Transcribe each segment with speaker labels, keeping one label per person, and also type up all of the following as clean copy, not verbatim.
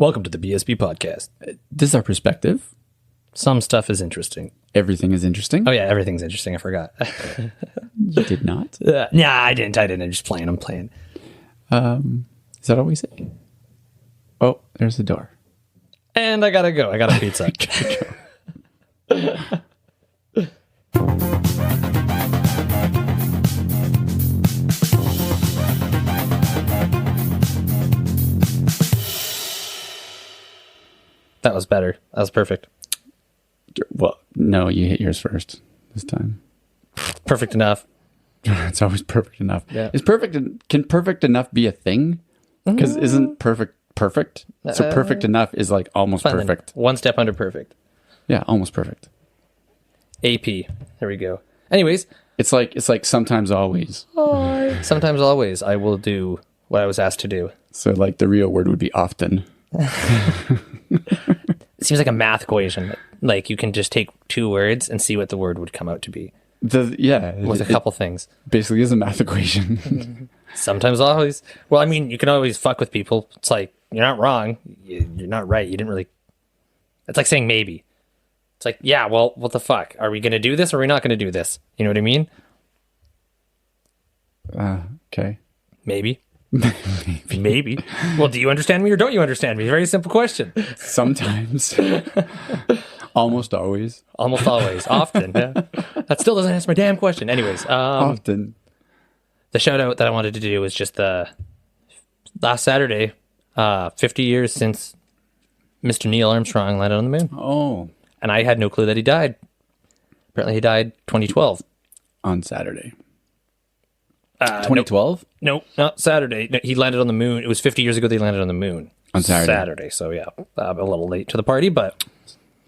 Speaker 1: Welcome to the BSP podcast.
Speaker 2: This is our perspective.
Speaker 1: Some stuff is interesting.
Speaker 2: Everything is interesting.
Speaker 1: Oh yeah, everything's interesting. I forgot.
Speaker 2: You did not?
Speaker 1: Nah, I didn't. I'm just playing. I'm playing.
Speaker 2: Is that all we say? Oh, there's the door.
Speaker 1: And I gotta go. I got a pizza. That was better. That was perfect.
Speaker 2: Well, no, you hit yours first this time.
Speaker 1: Perfect enough.
Speaker 2: It's always perfect enough.
Speaker 1: Yeah.
Speaker 2: Can perfect enough be a thing? Because isn't perfect? So perfect enough is like almost
Speaker 1: Fine then.
Speaker 2: perfect.
Speaker 1: One step under perfect.
Speaker 2: Yeah, almost perfect.
Speaker 1: AP. There we go. Anyways.
Speaker 2: It's like sometimes always.
Speaker 1: Sometimes always I will do what I was asked to do.
Speaker 2: So like the real word would be often.
Speaker 1: It seems like a math equation. Like you can just take two words and see what the word would come out to be.
Speaker 2: With a
Speaker 1: couple things.
Speaker 2: Basically is a math equation.
Speaker 1: Sometimes always. Well, I mean, you can always fuck with people. It's like, you're not wrong. You're not right. You didn't really... It's like saying maybe. It's like, yeah, well, what the fuck? Are we going to do this or are we not going to do this? You know what I mean?
Speaker 2: Okay.
Speaker 1: Maybe. Maybe. Well, do you understand me or don't you understand me? Very simple question.
Speaker 2: Sometimes. Almost always.
Speaker 1: Almost always. Often. Yeah. That still doesn't answer my damn question. Anyways.
Speaker 2: Often.
Speaker 1: The shout out that I wanted to do was just the last Saturday, 50 years since Mr. Neil Armstrong landed on the moon.
Speaker 2: Oh.
Speaker 1: And I had no clue that he died. Apparently he died 2012.
Speaker 2: On Saturday. 2012?
Speaker 1: No, not Saturday. No, he landed on the moon. It was 50 years ago they landed on the moon.
Speaker 2: On Saturday.
Speaker 1: Saturday, so yeah. A little late to the party, but...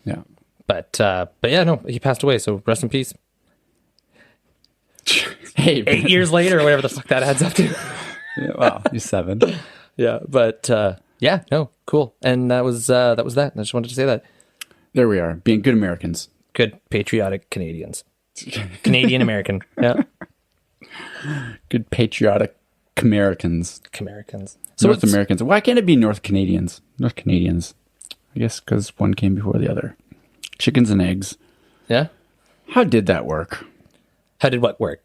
Speaker 2: Yeah.
Speaker 1: But yeah, no, he passed away, so rest in peace.
Speaker 2: Hey,
Speaker 1: 8 years later, or whatever the fuck that adds up to.
Speaker 2: Yeah, wow, you're 7.
Speaker 1: Yeah, but yeah, no, cool. And that was that. I just wanted to say that.
Speaker 2: There we are, being good Americans.
Speaker 1: Good patriotic Canadians. Canadian American. Yeah.
Speaker 2: Good patriotic Americans.
Speaker 1: Americans.
Speaker 2: So North Americans. Why can't it be North Canadians? North Canadians. I guess because one came before the other. Chickens and eggs.
Speaker 1: Yeah.
Speaker 2: How did that work?
Speaker 1: How did what work?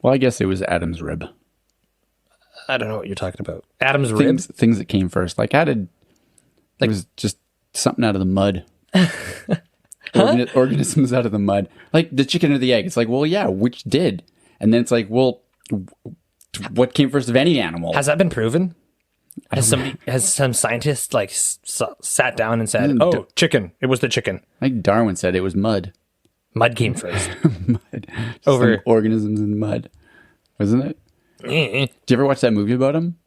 Speaker 2: Well, I guess it was Adam's rib.
Speaker 1: I don't know what you're talking about. Adam's rib?
Speaker 2: Things that came first. Like how did... It was just something out of the mud. Organisms out of the mud. Like the chicken or the egg. It's like, well, yeah, which did? And then it's like, well, what came first of any animal?
Speaker 1: Has that been proven? Has some scientist like sat down and said, "Oh, chicken. It was the chicken."
Speaker 2: Like Darwin said, it was mud.
Speaker 1: Mud came first.
Speaker 2: Mud. Over some organisms in mud, wasn't it? Did you ever watch that movie about him?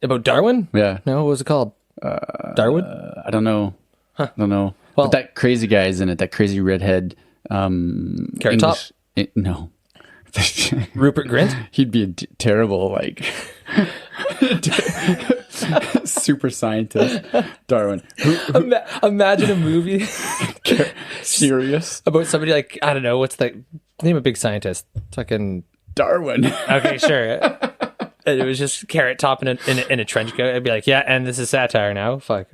Speaker 1: About Darwin?
Speaker 2: Yeah.
Speaker 1: No, what was it called? Darwin?
Speaker 2: I don't know. Huh. I don't know. Well, but that crazy guy is in it. That crazy redhead.
Speaker 1: Carrot Top?
Speaker 2: No.
Speaker 1: Rupert Grint?
Speaker 2: He'd be a terrible, like, super scientist. Darwin.
Speaker 1: Imagine a movie.
Speaker 2: Serious?
Speaker 1: About somebody like, I don't know, what's the name of a big scientist? Fucking...
Speaker 2: Darwin.
Speaker 1: Okay, sure. And it was just Carrot Top in a trench coat. I'd be like, yeah, and this is satire now. Fuck.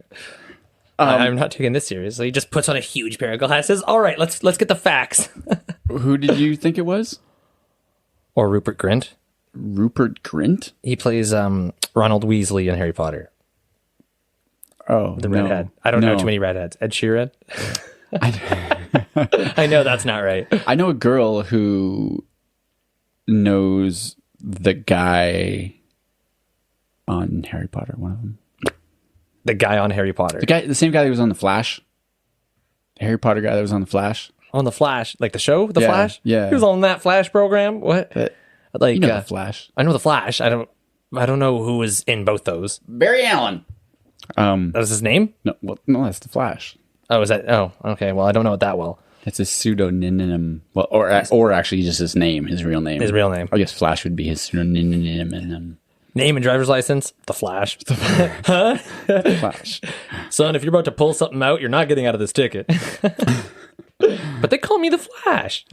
Speaker 1: I'm not taking this seriously. He just puts on a huge pair of glasses. All right, let's get the facts.
Speaker 2: Who did you think it was?
Speaker 1: Or Rupert Grint.
Speaker 2: Rupert Grint?
Speaker 1: He plays Ronald Weasley in Harry Potter.
Speaker 2: Oh,
Speaker 1: the redhead. I don't know too many redheads. Ed Sheeran? I know that's not right.
Speaker 2: I know a girl who knows the guy on Harry Potter, one of them.
Speaker 1: The guy on Harry Potter?
Speaker 2: The same guy that was on The Flash. The Harry Potter guy that was on The Flash.
Speaker 1: On The Flash? Like the show? The Flash?
Speaker 2: Yeah.
Speaker 1: He was on that Flash program? What? Like,
Speaker 2: you know The Flash.
Speaker 1: I know The Flash. I don't know who was in both those.
Speaker 2: Barry Allen.
Speaker 1: That's his name?
Speaker 2: No, that's The Flash.
Speaker 1: Oh, is that? Oh, okay. Well, I don't know it that well.
Speaker 2: It's a pseudonym. Well, or actually just his name, his real name.
Speaker 1: His real name.
Speaker 2: I guess Flash would be his pseudonym.
Speaker 1: Name and driver's license? The Flash. Huh?
Speaker 2: Flash.
Speaker 1: Son, if you're about to pull something out, you're not getting out of this ticket. But they call me the Flash.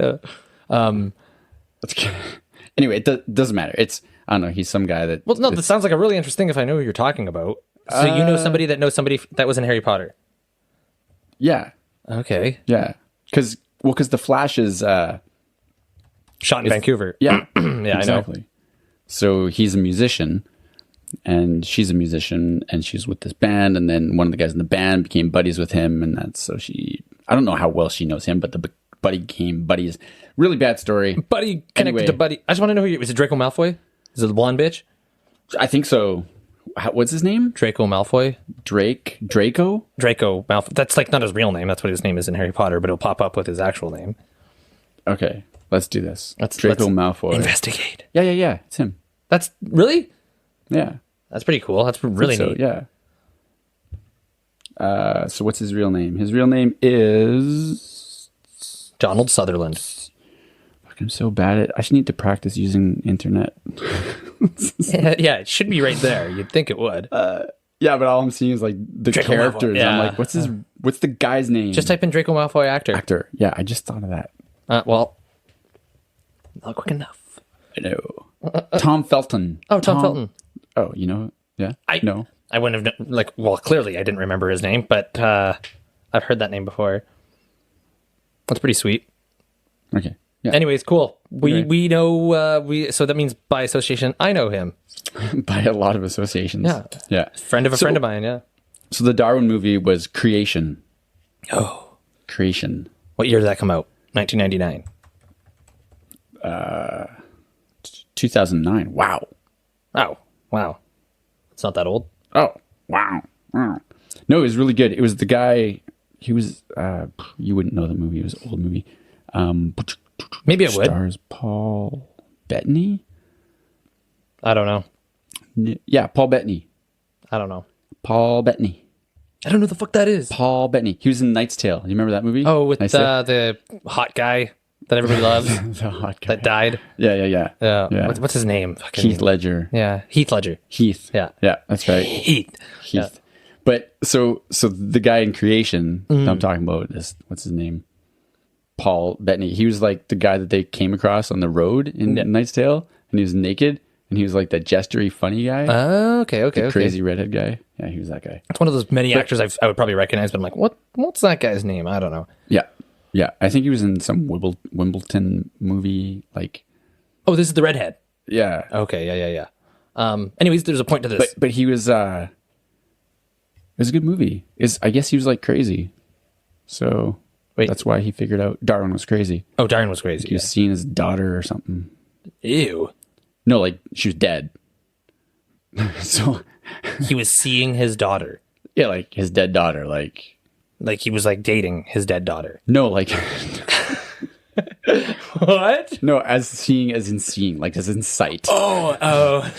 Speaker 2: Anyway, it doesn't matter. I don't know. He's some guy that...
Speaker 1: Well, no, that sounds like a really interesting if I know who you're talking about. So you know somebody that knows somebody that was in Harry Potter.
Speaker 2: Yeah.
Speaker 1: Okay.
Speaker 2: Yeah. Because the Flash is
Speaker 1: Shot in Vancouver.
Speaker 2: yeah,
Speaker 1: Yeah,
Speaker 2: exactly.
Speaker 1: I know.
Speaker 2: So he's a musician, and she's a musician, and she's with this band, and then one of the guys in the band became buddies with him, and I don't know how well she knows him, but the buddy became buddies. Really bad story.
Speaker 1: Buddy connected to buddy. I just want to know was it Draco Malfoy? Is it the blonde bitch?
Speaker 2: I think so. What's his name?
Speaker 1: Draco Malfoy.
Speaker 2: Draco
Speaker 1: Malfoy. That's like not his real name. That's what his name is in Harry Potter, but it'll pop up with his actual name.
Speaker 2: Okay, let's do this.
Speaker 1: Let's
Speaker 2: Malfoy.
Speaker 1: Investigate.
Speaker 2: Yeah. It's him.
Speaker 1: That's really?
Speaker 2: Yeah.
Speaker 1: That's pretty cool. That's really neat.
Speaker 2: Yeah. So what's his real name? His real name is
Speaker 1: Donald Sutherland.
Speaker 2: Fuck, I'm so bad at. I should need to practice using internet.
Speaker 1: Yeah, it should be right there. You'd think it would.
Speaker 2: Yeah, but all I'm seeing is like the
Speaker 1: Draco
Speaker 2: characters.
Speaker 1: Malfoy, yeah.
Speaker 2: I'm like, what's the guy's name?
Speaker 1: Just type in Draco Malfoy actor.
Speaker 2: Yeah, I just thought of that.
Speaker 1: Well, not quick enough.
Speaker 2: I know. Tom Felton.
Speaker 1: Oh, Tom Felton.
Speaker 2: Oh, you know? Yeah. No.
Speaker 1: I wouldn't have clearly I didn't remember his name, but I've heard that name before. That's pretty sweet.
Speaker 2: Okay. Yeah.
Speaker 1: Anyways, cool. We know so that means by association I know him.
Speaker 2: By a lot of associations. Yeah.
Speaker 1: Friend of a friend of mine, yeah.
Speaker 2: So the Darwin movie was Creation.
Speaker 1: Oh.
Speaker 2: Creation.
Speaker 1: What year did that come out? 1999.
Speaker 2: 2009. Wow.
Speaker 1: Oh, wow. It's not that old.
Speaker 2: Oh, wow. No, it was really good. It was the guy, he was, you wouldn't know the movie. It was an old movie.
Speaker 1: Maybe I would.
Speaker 2: Stars Paul Bettany?
Speaker 1: I don't know.
Speaker 2: Yeah, Paul Bettany.
Speaker 1: I don't know.
Speaker 2: Paul Bettany.
Speaker 1: I don't know the fuck that is.
Speaker 2: Paul Bettany. He was in Knight's Tale. You remember that movie?
Speaker 1: Oh, with the hot guy that everybody loves.
Speaker 2: The hot guy.
Speaker 1: That died.
Speaker 2: Yeah.
Speaker 1: What's his name?
Speaker 2: Heath Ledger.
Speaker 1: Yeah, Heath Ledger.
Speaker 2: Heath.
Speaker 1: Yeah,
Speaker 2: that's right.
Speaker 1: Heath. Yeah.
Speaker 2: But so the guy in Creation that I'm talking about is, what's his name? Paul Bettany. He was like the guy that they came across on the road in Knight's Tale, and he was naked, and he was like that gestury funny guy.
Speaker 1: Oh, okay.
Speaker 2: Crazy redhead guy. Yeah, he was that guy.
Speaker 1: It's one of those many actors I would probably recognize, but I'm like, what's that guy's name? I don't know.
Speaker 2: Yeah. I think he was in some Wimbledon movie. Like,
Speaker 1: oh, this is the redhead.
Speaker 2: Yeah.
Speaker 1: Okay. Yeah. Anyways, there's a point to this.
Speaker 2: But he was. It was a good movie. I guess he was like crazy. So that's why he figured out Darwin was crazy.
Speaker 1: Oh, Darwin was crazy.
Speaker 2: He was seeing his daughter or something.
Speaker 1: Ew.
Speaker 2: No, like she was dead. So
Speaker 1: he was seeing his daughter.
Speaker 2: Yeah, like his dead daughter, like
Speaker 1: he was like dating his dead daughter.
Speaker 2: No, like
Speaker 1: what?
Speaker 2: No, as in seeing, like as in sight.
Speaker 1: Oh.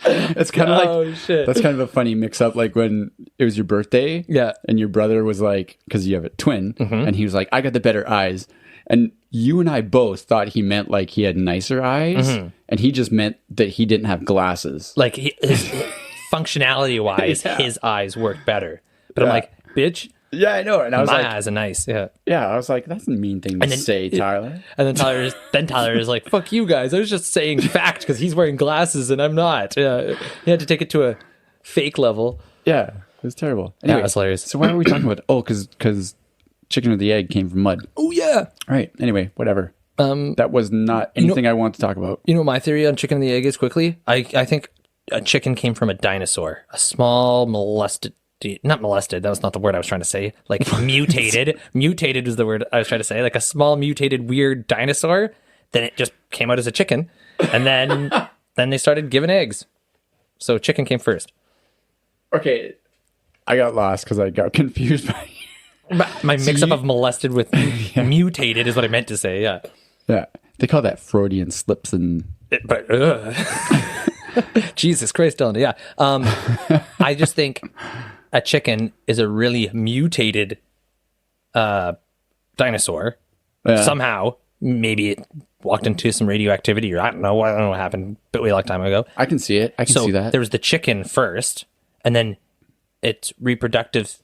Speaker 2: It's kind of like
Speaker 1: shit.
Speaker 2: That's kind of a funny mix up, like when it was your birthday,
Speaker 1: and
Speaker 2: your brother was like, because you have a twin, and he was like, I got the better eyes, and you and I both thought he meant like he had nicer eyes, and he just meant that he didn't have glasses.
Speaker 1: Like his functionality wise, his eyes worked better. But I'm like, bitch.
Speaker 2: Yeah, I know. And I was
Speaker 1: my
Speaker 2: like,
Speaker 1: eyes are nice. Yeah.
Speaker 2: Yeah, I was like, that's a mean thing to say, Tyler.
Speaker 1: And then Tyler is like, fuck you guys. I was just saying fact because he's wearing glasses and I'm not. Yeah. He had to take it to a fake level.
Speaker 2: Yeah, it was terrible. Anyway,
Speaker 1: that's hilarious.
Speaker 2: So why are we talking about? Oh, because chicken or the egg came from mud.
Speaker 1: Oh yeah.
Speaker 2: Right. Anyway, whatever. That was not anything I want to talk about.
Speaker 1: You know what my theory on chicken and the egg is quickly? I think a chicken came from a dinosaur, a small not molested. That was not the word I was trying to say. Like mutated. Mutated is the word I was trying to say. Like a small mutated weird dinosaur. Then it just came out as a chicken, and then they started giving eggs. So chicken came first.
Speaker 2: Okay, I got lost because I got confused by
Speaker 1: my mix-up of molested with mutated is what I meant to say. Yeah.
Speaker 2: Yeah, they call that Freudian slips and.
Speaker 1: Jesus Christ, Dylan. Yeah. I just think a chicken is a really mutated dinosaur. Somehow, maybe it walked into some radioactivity, or I don't know what happened a really long time ago.
Speaker 2: I can see it. I can see that.
Speaker 1: There was the chicken first, and then its reproductive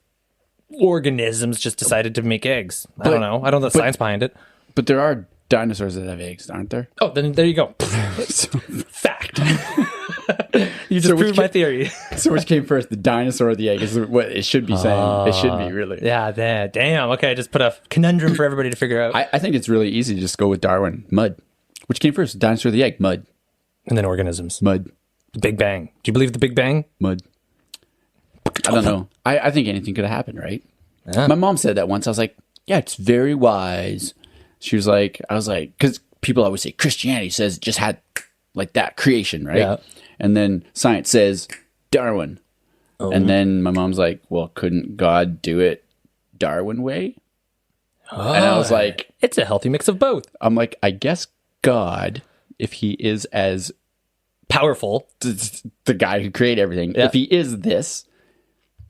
Speaker 1: organisms just decided to make eggs. I don't know. I don't know the science behind it.
Speaker 2: But there are dinosaurs that have eggs, aren't there?
Speaker 1: Oh, then there you go. Fact. You just proved my theory.
Speaker 2: So which came first, the dinosaur or the egg? Is what it should be saying. It should be really.
Speaker 1: Yeah, damn. Okay, I just put a conundrum for everybody to figure out.
Speaker 2: I think it's really easy to just go with Darwin. Mud. Which came first, the dinosaur or the egg? Mud.
Speaker 1: And then organisms.
Speaker 2: Mud.
Speaker 1: The Big Bang. Do you believe the Big Bang?
Speaker 2: Mud. I don't know. I think anything could have happened, right?
Speaker 1: Yeah.
Speaker 2: My mom said that once. I was like, yeah, it's very wise. She was like, I was like, because people always say Christianity says it just had like that creation, right?
Speaker 1: Yeah.
Speaker 2: And then science says Darwin. Oh. And then my mom's like, well, couldn't God do it Darwin way? Oh, and I was like,
Speaker 1: it's a healthy mix of both.
Speaker 2: I'm like, I guess God, if he is as
Speaker 1: powerful,
Speaker 2: the guy who created everything, if he is this,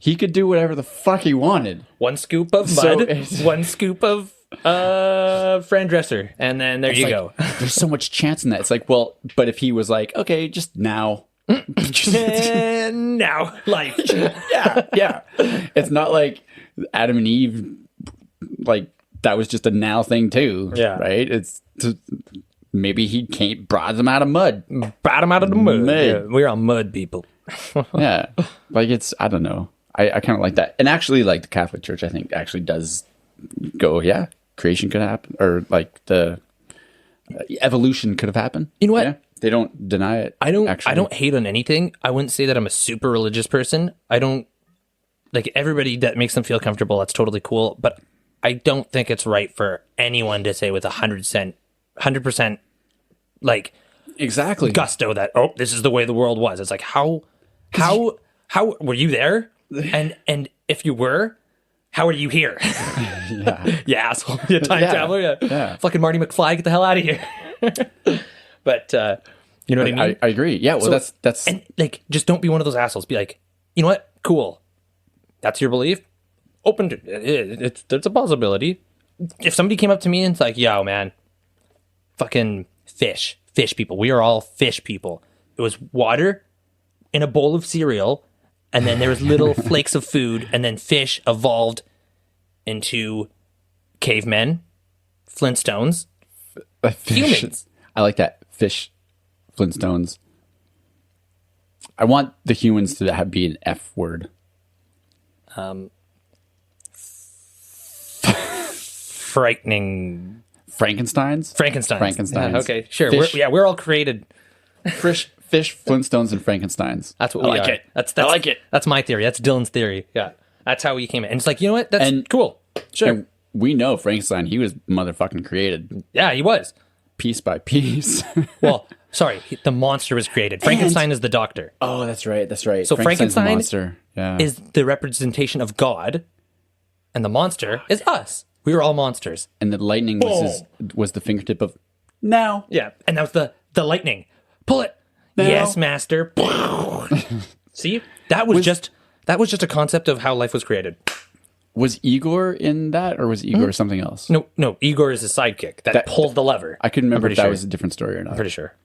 Speaker 2: he could do whatever the fuck he wanted.
Speaker 1: One scoop of mud, one scoop of Fran Dresser, and then there you go.
Speaker 2: There's so much chance in that. It's like, well, but if he was like, okay, just now.
Speaker 1: And now, life.
Speaker 2: yeah. It's not like Adam and Eve, like, that was just a now thing too. Yeah. Right? It's maybe he brought them out of mud.
Speaker 1: Brought them out of the mud. Yeah, we're all mud people.
Speaker 2: Yeah. Like, it's, I don't know. I kind of like that. And actually, like, the Catholic Church, I think, actually does go, yeah, creation could happen. Or, like, the evolution could have happened.
Speaker 1: You know what?
Speaker 2: Yeah. They don't deny it.
Speaker 1: I don't hate on anything. I wouldn't say that I'm a super religious person. I don't, like, everybody that makes them feel comfortable, that's totally cool. But I don't think it's right for anyone to say with 100%, like,
Speaker 2: exactly
Speaker 1: gusto that, oh, this is the way the world was. It's like, how were you there? And if you were, how are you here?
Speaker 2: Yeah.
Speaker 1: You asshole. You time traveler. Yeah. Fucking Marty McFly, get the hell out of here. But you know what I mean?
Speaker 2: I agree. Yeah. Well, so, that's
Speaker 1: and like, just don't be one of those assholes. Be like, you know what? Cool. That's your belief. Open to it's a possibility. If somebody came up to me and it's like, yo, man, fucking fish people. We are all fish people. It was water in a bowl of cereal, and then there was little flakes of food, and then fish evolved into cavemen, Flintstones, humans.
Speaker 2: I like that. Fish, Flintstones. I want the humans to be an F word.
Speaker 1: Frightening.
Speaker 2: Frankensteins?
Speaker 1: Frankensteins. Yeah, okay, sure. We're all created.
Speaker 2: Fish, Flintstones, and Frankensteins.
Speaker 1: That's what we
Speaker 2: like
Speaker 1: are.
Speaker 2: It.
Speaker 1: I like it. That's my theory. That's Dylan's theory. Yeah. That's how we came in. And it's like, you know what? That's cool. Sure.
Speaker 2: And we know Frankenstein, he was motherfucking created.
Speaker 1: Yeah, he was.
Speaker 2: Piece by piece.
Speaker 1: Well, sorry. The monster was created. Frankenstein is the doctor.
Speaker 2: Oh, that's right.
Speaker 1: So Frankenstein
Speaker 2: monster. Yeah.
Speaker 1: is the representation of God, and the monster is us. We were all monsters.
Speaker 2: And the lightning was the fingertip of now.
Speaker 1: Yeah, and that was the lightning. Pull it. Now. Yes, master. See, that was just a concept of how life was created.
Speaker 2: Was Igor in that, or was Igor something else?
Speaker 1: No. Igor is a sidekick that pulled the lever.
Speaker 2: I couldn't remember if that was a different story or not.
Speaker 1: I'm pretty sure.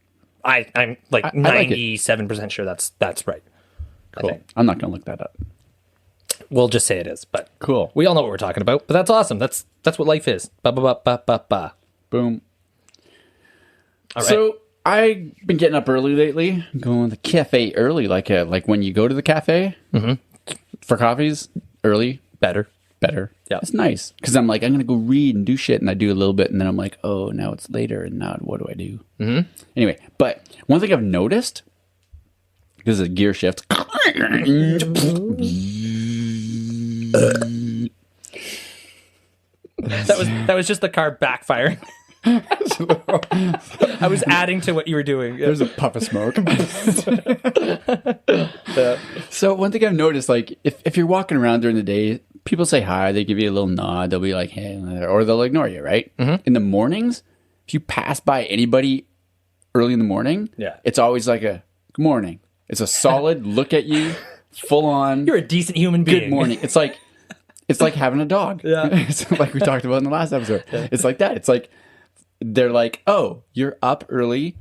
Speaker 1: I'm like 97% sure that's right.
Speaker 2: Cool. I'm not going to look that up.
Speaker 1: We'll just say it is, but
Speaker 2: cool.
Speaker 1: We all know what we're talking about, but that's awesome. That's what life is. Ba ba ba ba ba ba.
Speaker 2: Boom.
Speaker 1: All right.
Speaker 2: So I've been getting up early lately, going to the cafe early, like when you go to the cafe for coffees early.
Speaker 1: Better.
Speaker 2: Yeah, it's nice because I'm like, I'm gonna go read and do shit, and I do a little bit, and then I'm like, oh, now it's later, and now what do I do? Mm-hmm. Anyway, but one thing I've noticed, this is a gear shift.
Speaker 1: That was just the car backfiring. I was adding to what you were doing.
Speaker 2: There's a puff of smoke. So one thing I've noticed, like if you're walking around during the day, people say hi, they give you a little nod, they'll be like, hey, or they'll ignore you, right? Mm-hmm. In the mornings, if you pass by anybody early in the morning, it's always like a good morning. It's a solid look at you, full on.
Speaker 1: You're a decent human being.
Speaker 2: Good morning. It's like having a dog. Yeah. It's like we talked about in the last episode. Yeah. It's like that. It's like they're like, oh, you're up early.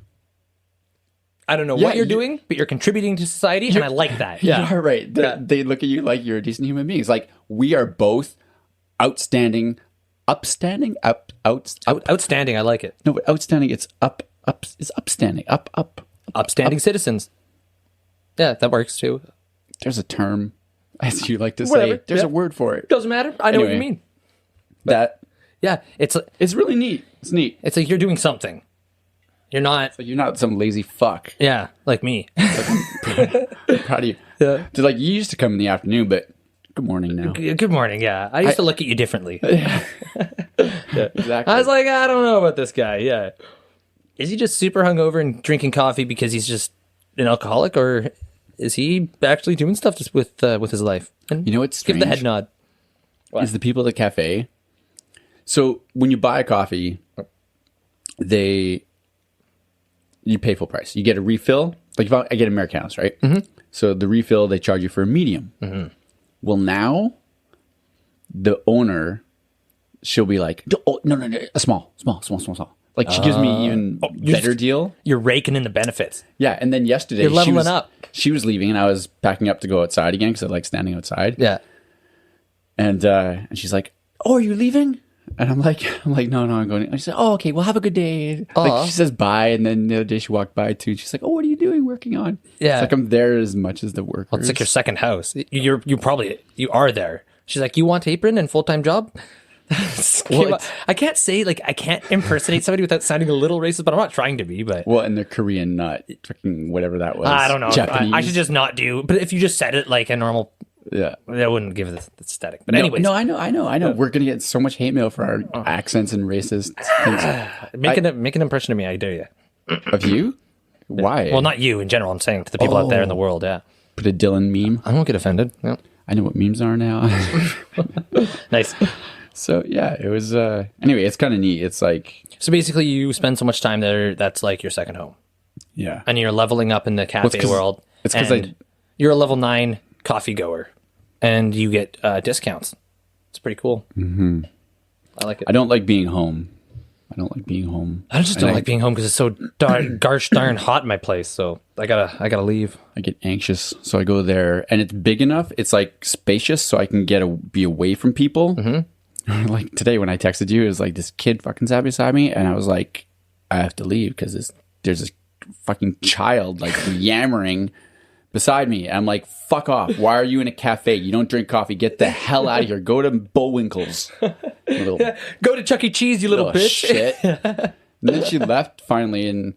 Speaker 1: I don't know what you're doing, but you're contributing to society, and I like that.
Speaker 2: Yeah, you're right. They look at you like you're a decent human being. It's like we are both outstanding. Outstanding. I like it. No, but outstanding. It's up. It's upstanding. Up.
Speaker 1: Upstanding citizens. Yeah, that works too.
Speaker 2: There's a term, as you like to
Speaker 1: Whatever.
Speaker 2: say. There's
Speaker 1: Yeah.
Speaker 2: a word for it.
Speaker 1: Doesn't matter. I know what you
Speaker 2: Anyway.
Speaker 1: mean.
Speaker 2: Yeah,
Speaker 1: It's
Speaker 2: really neat. It's neat.
Speaker 1: it's like you're doing something. You're not.
Speaker 2: Like you're not some lazy fuck.
Speaker 1: Yeah, like me.
Speaker 2: Proud of you.
Speaker 1: Yeah.
Speaker 2: So, like, you used to come in the afternoon, but good morning now.
Speaker 1: Good morning. Yeah, I used to look at you differently.
Speaker 2: Exactly.
Speaker 1: I was like, I don't know about this guy. Yeah, is he just super hungover and drinking coffee because he's just an alcoholic, or is he actually doing stuff just with his life? And
Speaker 2: You know what's
Speaker 1: give the
Speaker 2: strange?
Speaker 1: head nod.
Speaker 2: Is the people at the cafe. So when you buy a coffee, you pay full price. You get a refill. Like if I get Americanos, right? Mm-hmm. So the refill, they charge you for a medium. Mm-hmm. Well, now the owner, she'll be like, oh, no, a small. Like she gives me even better deal.
Speaker 1: You're raking in the benefits.
Speaker 2: Yeah, and then yesterday
Speaker 1: You're leveling up.
Speaker 2: She was leaving, and I was packing up to go outside again because I like standing outside.
Speaker 1: Yeah.
Speaker 2: And she's like, "Oh, are you leaving?" And I'm like, no, I'm going. And she said, "Oh, okay, well, have a good day." Like she says bye, and then the other day she walked by too. And she's like, "Oh, what are you doing? Working on?"
Speaker 1: Yeah.
Speaker 2: It's like I'm there as much as the workers.
Speaker 1: Well, it's like your second house. You are there. She's like, you want apron and full-time job?
Speaker 2: Well,
Speaker 1: I can't say like I can't impersonate somebody without sounding a little racist, but I'm not trying to be. But
Speaker 2: Well, and they're Korean, not fucking whatever that was.
Speaker 1: I don't know.
Speaker 2: Japanese.
Speaker 1: I should just not do. But if you just said it like a normal,
Speaker 2: Yeah.
Speaker 1: that wouldn't give the aesthetic. But anyways,
Speaker 2: No, I know. We're gonna get so much hate mail for our accents and racist things.
Speaker 1: make an impression of me. I dare you.
Speaker 2: Of you? Why?
Speaker 1: Well, not you in general. I'm saying to the people out there in the world. Yeah,
Speaker 2: Put a Dylan meme.
Speaker 1: I won't get offended. Yeah.
Speaker 2: I know what memes are now.
Speaker 1: Nice.
Speaker 2: So yeah, it was. Anyway, it's kind of neat. It's like,
Speaker 1: So basically, you spend so much time there. That's like your second home,
Speaker 2: yeah,
Speaker 1: and you're leveling up in the cafe
Speaker 2: 'cause-
Speaker 1: world.
Speaker 2: it's 'cause
Speaker 1: and you're a level 9 coffee goer, and you get discounts. It's pretty cool. Mm-hmm. I like it.
Speaker 2: I don't like being home.
Speaker 1: I just don't like being home because it's so gosh darn hot in my place. So I gotta leave.
Speaker 2: I get anxious, so I go there, and it's big enough. It's like spacious, so I can be away from people. Mm-hmm. Like today when I texted you, it was like this kid fucking sat beside me, and I was like, I have to leave because there's this fucking child like yammering beside me. I'm like, fuck off. Why are you in a cafe? You don't drink coffee. Get the hell out of here. Go to Bullwinkle's.
Speaker 1: Go to Chuck E. Cheese, you little bitch.
Speaker 2: Shit. And then she left finally, and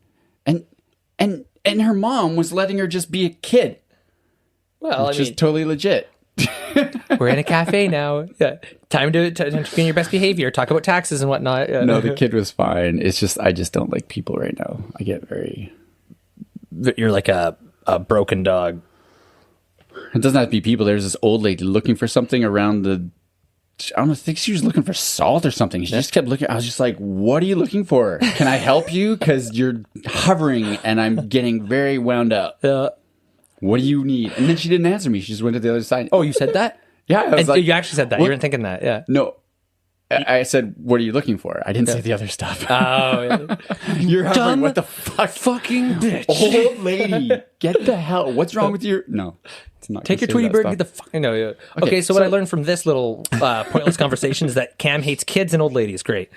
Speaker 2: her mom was letting her just be a kid,
Speaker 1: Well,
Speaker 2: which is totally legit.
Speaker 1: we're in a cafe now. Yeah. Time to be on your best behavior. Talk about taxes and whatnot. Yeah.
Speaker 2: No, the kid was fine. It's just I just don't like people right now. I get very.
Speaker 1: You're like a broken dog.
Speaker 2: It doesn't have to be people. There's this old lady looking for something around the. I don't know, I think she was looking for salt or something. She just kept looking. I was just like, what are you looking for? Can I help you? Because you're hovering and I'm getting very wound up. What do you need? And then she didn't answer me. She just went to the other side.
Speaker 1: Oh, you said that?
Speaker 2: Yeah. I was
Speaker 1: And
Speaker 2: like,
Speaker 1: you actually said that. You weren't thinking that. Yeah.
Speaker 2: no. I said, what are you looking for? I didn't say the other stuff.
Speaker 1: Oh, yeah.
Speaker 2: You're hovering.
Speaker 1: Dumb
Speaker 2: What the fuck?
Speaker 1: fucking bitch.
Speaker 2: Old lady. Get the hell. What's wrong with your. No. It's not
Speaker 1: Take your
Speaker 2: gonna say
Speaker 1: Tweety
Speaker 2: that
Speaker 1: bird
Speaker 2: stuff.
Speaker 1: and get the fuck. No, yeah. Okay, so what I learned from this little pointless conversation is that Cam hates kids and old ladies. Great.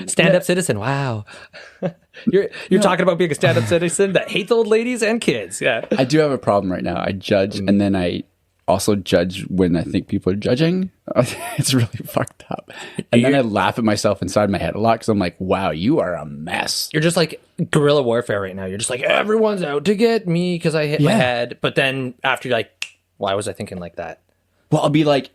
Speaker 1: Stand-up citizen. Wow. You're talking about being a stand-up citizen that hates old ladies and kids. Yeah.
Speaker 2: I do have a problem right now. I judge, and then I also judge when I think people are judging. It's really fucked up. And then I laugh at myself inside my head a lot because I'm like, wow, you are a mess.
Speaker 1: You're just like guerrilla warfare right now. You're just like, everyone's out to get me because I hit my head. But then after you're like, why was I thinking like that?
Speaker 2: Well, I'll be like,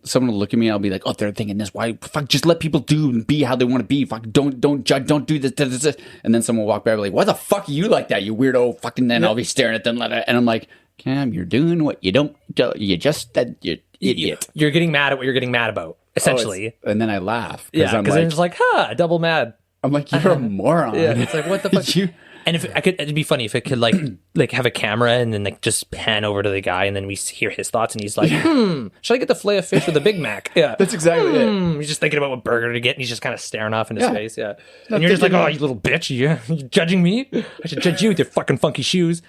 Speaker 2: someone will look at me and I'll be like, oh, they're thinking this. Why? Fuck, just let people do and be how they want to be. Fuck, don't judge. Don't do this. And then someone will walk by and be like, why the fuck are you like that, you weirdo? Fucking then I'll be staring at them. And I'm like, Cam, you're doing what you don't do. You just, you're idiot.
Speaker 1: You're getting mad at what you're getting mad about, essentially.
Speaker 2: And then I laugh.
Speaker 1: Yeah,
Speaker 2: I'm
Speaker 1: because
Speaker 2: like,
Speaker 1: they're just like, double mad.
Speaker 2: I'm like, you're a moron.
Speaker 1: Yeah, it's like, what the fuck?
Speaker 2: You-
Speaker 1: And if I could, it'd be funny if it could like have a camera and then like just pan over to the guy and then we hear his thoughts and he's like, should I get the fillet of fish with a Big Mac? Yeah,
Speaker 2: That's exactly it.
Speaker 1: He's just thinking about what burger to get and he's just kind of staring off in his
Speaker 2: Yeah.
Speaker 1: face. Yeah, and you're just like, oh, you little bitch, you judging me? I should judge you with your fucking funky shoes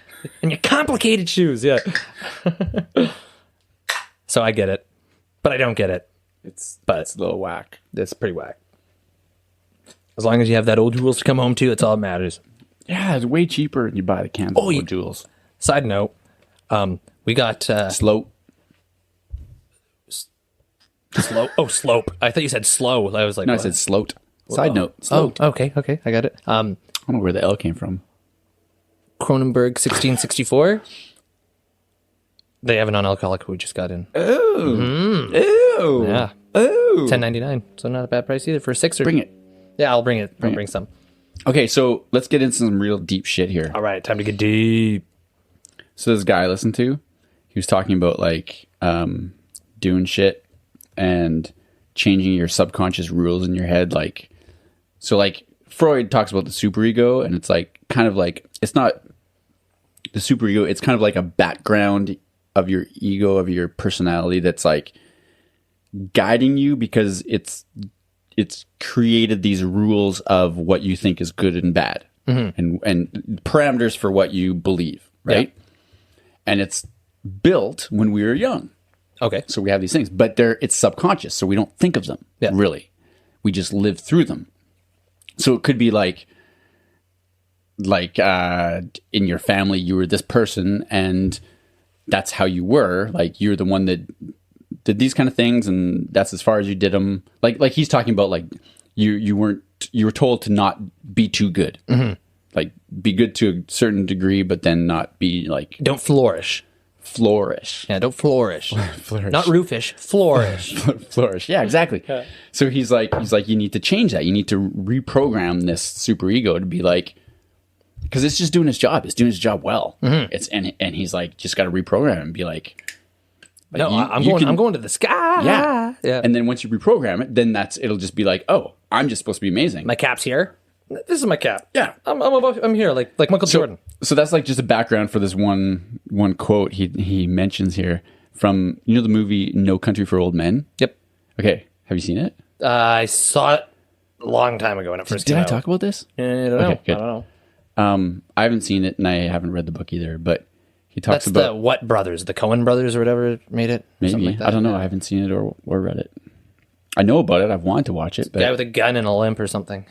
Speaker 1: and your complicated shoes. Yeah. So I get it, but I don't get it.
Speaker 2: It's
Speaker 1: But
Speaker 2: a little whack.
Speaker 1: That's pretty whack. As long as you have that old rules to come home to, it's all that matters.
Speaker 2: Yeah, it's way cheaper. You buy the cans of Jewels.
Speaker 1: Side note, we got
Speaker 2: Slope.
Speaker 1: slope. Oh, slope. I thought you said slow. I was like,
Speaker 2: No,
Speaker 1: what?
Speaker 2: I said sloat. Side note. Sloat.
Speaker 1: Oh, okay, I got it.
Speaker 2: I don't know where the L came from.
Speaker 1: Cronenberg 1664. They have a non-alcoholic we just got in.
Speaker 2: Oh. Ew.
Speaker 1: Yeah.
Speaker 2: Oh.
Speaker 1: $10.99. So not a bad price either for a sixer.
Speaker 2: Bring it.
Speaker 1: Yeah, I'll bring it. I'll bring some.
Speaker 2: Okay, so let's get into some real deep shit here.
Speaker 1: All right, time to get deep.
Speaker 2: So this guy I listened to, he was talking about like doing shit and changing your subconscious rules in your head. Like, so like Freud talks about the superego, and it's like kind of like, it's not the superego, it's kind of like a background of your ego, of your personality that's like guiding you because it's created these rules of what you think is good and bad, and parameters for what you believe, right? Yeah. And it's built when we were young.
Speaker 1: Okay.
Speaker 2: So we have these things, but it's subconscious, so we don't think of them, really. We just live through them. So it could be like in your family, you were this person, and that's how you were. Like, you're the one that did these kind of things, and that's as far as you did them. Like he's talking about, like you were told to not be too good. Mm-hmm. Like, be good to a certain degree, but then not be like,
Speaker 1: don't flourish. Yeah, don't flourish.
Speaker 2: Flourish.
Speaker 1: Not roofish, flourish.
Speaker 2: Flourish. Yeah, exactly. Yeah. So he's like, you need to change that. You need to reprogram this superego to be like, because it's just doing its job. It's doing its job well. Mm-hmm. And he's like, just got to reprogram and be like,
Speaker 1: no, I'm going to the sky.
Speaker 2: Yeah. And then once you reprogram it, then it'll just be like, oh, I'm just supposed to be amazing.
Speaker 1: My cap's here. This is my cap.
Speaker 2: Yeah.
Speaker 1: I'm here, like Michael Jordan.
Speaker 2: So that's like just a background for this one quote he mentions here from, the movie No Country for Old Men?
Speaker 1: Yep.
Speaker 2: Okay. Have you seen it?
Speaker 1: I saw it a long time ago when it first came out.
Speaker 2: Did I talk about this?
Speaker 1: I don't know.
Speaker 2: Okay, good.
Speaker 1: I don't know.
Speaker 2: I haven't seen it, and I haven't read the book either, but he talks
Speaker 1: That's
Speaker 2: about...
Speaker 1: the what brothers? The Coen brothers or whatever made it?
Speaker 2: Maybe.
Speaker 1: Like that.
Speaker 2: I don't know. I haven't seen it or read it. I know about it. I've wanted to watch it. But...
Speaker 1: guy with a gun and a limp or something.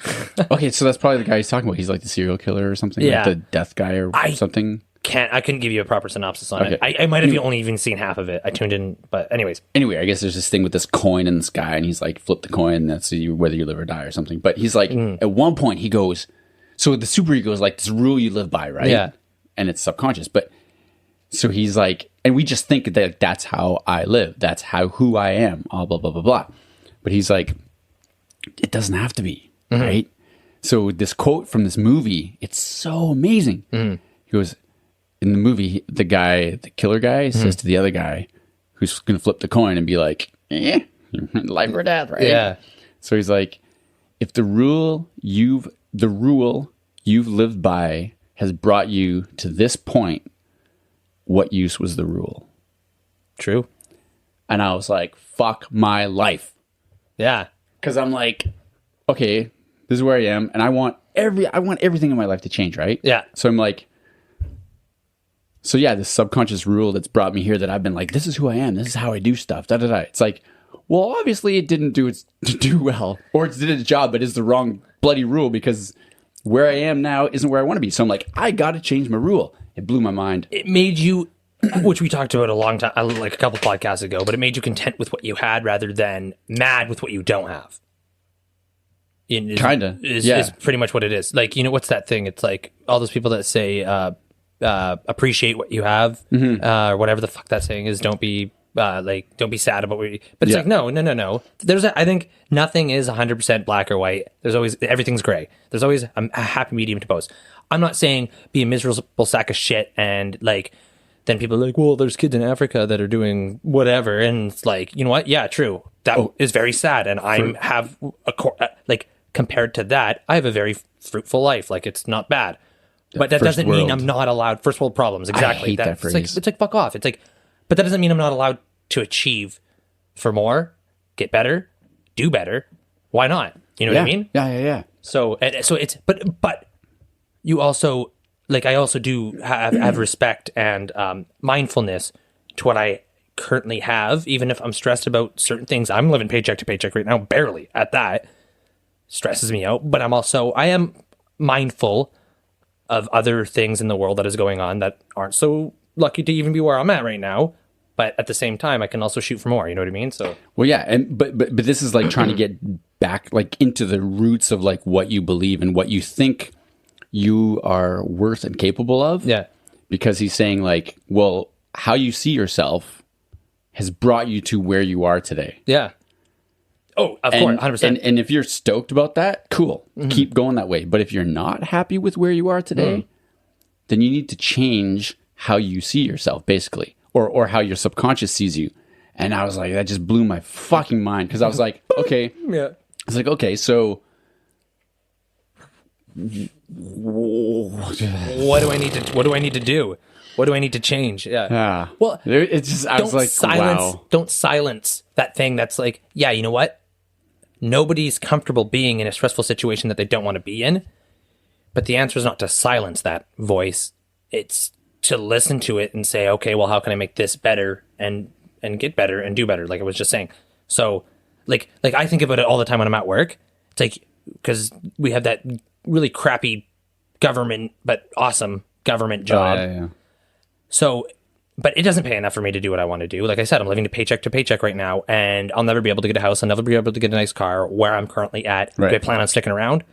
Speaker 2: Okay, so that's probably the guy he's talking about. He's like the serial killer or something?
Speaker 1: Yeah.
Speaker 2: Like the death guy or something?
Speaker 1: I couldn't give you a proper synopsis on it. I might have only even seen half of it. I tuned in, but anyways.
Speaker 2: Anyway, I guess there's this thing with this coin in the sky, and he's like, flip the coin, that's whether you live or die or something. But he's like, at one point he goes, so the superego is like this rule you live by, right?
Speaker 1: Yeah.
Speaker 2: And it's subconscious. But so he's like, and we just think that that's how I live. That's who I am, blah, blah, blah, blah, blah. But he's like, it doesn't have to be, right? So this quote from this movie, it's so amazing. He goes, in the movie, the killer guy says to the other guy who's going to flip the coin and be like, life or death, right?
Speaker 1: Yeah.
Speaker 2: So he's like, if the rule you've lived by has brought you to this point, what use was the rule?
Speaker 1: True.
Speaker 2: And I was like, fuck my life.
Speaker 1: Yeah.
Speaker 2: Because I'm like, okay, this is where I am, and I want everything in my life to change, right?
Speaker 1: Yeah.
Speaker 2: So I'm like, so yeah, this subconscious rule that's brought me here that I've been like, this is who I am, this is how I do stuff, da da da. It's like, well, obviously it didn't do well, or it did its job, but it's the wrong bloody rule because where I am now isn't where I want to be. So I'm like, I got to change my rule. It blew my mind.
Speaker 1: It made you, which we talked about a long time, like a couple podcasts ago, but it made you content with what you had rather than mad with what you don't have.
Speaker 2: Kinda.
Speaker 1: Is pretty much what it is. Like, what's that thing? It's like all those people that say, appreciate what you have, or whatever the fuck that saying is. Don't be sad about what you, but it's like, no. I think nothing is 100% black or white. Everything's gray. There's always a happy medium to both. I'm not saying be a miserable sack of shit and like, then people are like, well, there's kids in Africa that are doing whatever. And it's like, you know what? Yeah, true. That is very sad. And compared to that, I have a very fruitful life. Like, it's not bad. But that doesn't mean I'm not allowed first world problems. Exactly.
Speaker 2: I hate that phrase.
Speaker 1: It's like fuck off. It's like, but that doesn't mean I'm not allowed to achieve for more, get better, do better. Why not? You know what I mean?
Speaker 2: Yeah.
Speaker 1: So it's, but you also, like, I also do have respect and mindfulness to what I currently have, even if I'm stressed about certain things. I'm living paycheck to paycheck right now, barely at that. Stresses me out. But I am mindful of other things in the world that is going on that aren't so lucky to even be where I'm at right now. But at the same time, I can also shoot for more. You know what I mean? So
Speaker 2: Well, yeah, and but this is like trying to get back like into the roots of like what you believe and what you think you are worth and capable of.
Speaker 1: yeah,
Speaker 2: Because he's saying like, well, how you see yourself has brought you to where you are today.
Speaker 1: yeah. Oh, of course, 100%.
Speaker 2: And if you're stoked about that, cool, keep going that way. But if you're not happy with where you are today, then you need to change how you see yourself, basically, or how your subconscious sees you. And I was like, that just blew my fucking mind because I was like, okay,
Speaker 1: Yeah.
Speaker 2: it's like, okay, so
Speaker 1: What do I need to? What do I need to do? What do I need to change? Yeah. Well,
Speaker 2: it's just I was like, wow.
Speaker 1: Don't silence that thing that's like, yeah, you know what? Nobody's comfortable being in a stressful situation that they don't want to be in. But the answer is not to silence that voice. It's to listen to it and say, okay, well, how can I make this better and get better and do better? Like I was just saying. So, like I think about it all the time when I'm at work. It's like because we have that really crappy government, but awesome government job.
Speaker 2: Yeah.
Speaker 1: So, but it doesn't pay enough for me to do what I want to do. Like I said, I'm living to paycheck right now, and I'll never be able to get a house. I'll never be able to get a nice car where I'm currently at.
Speaker 2: Right.
Speaker 1: Do I plan on sticking around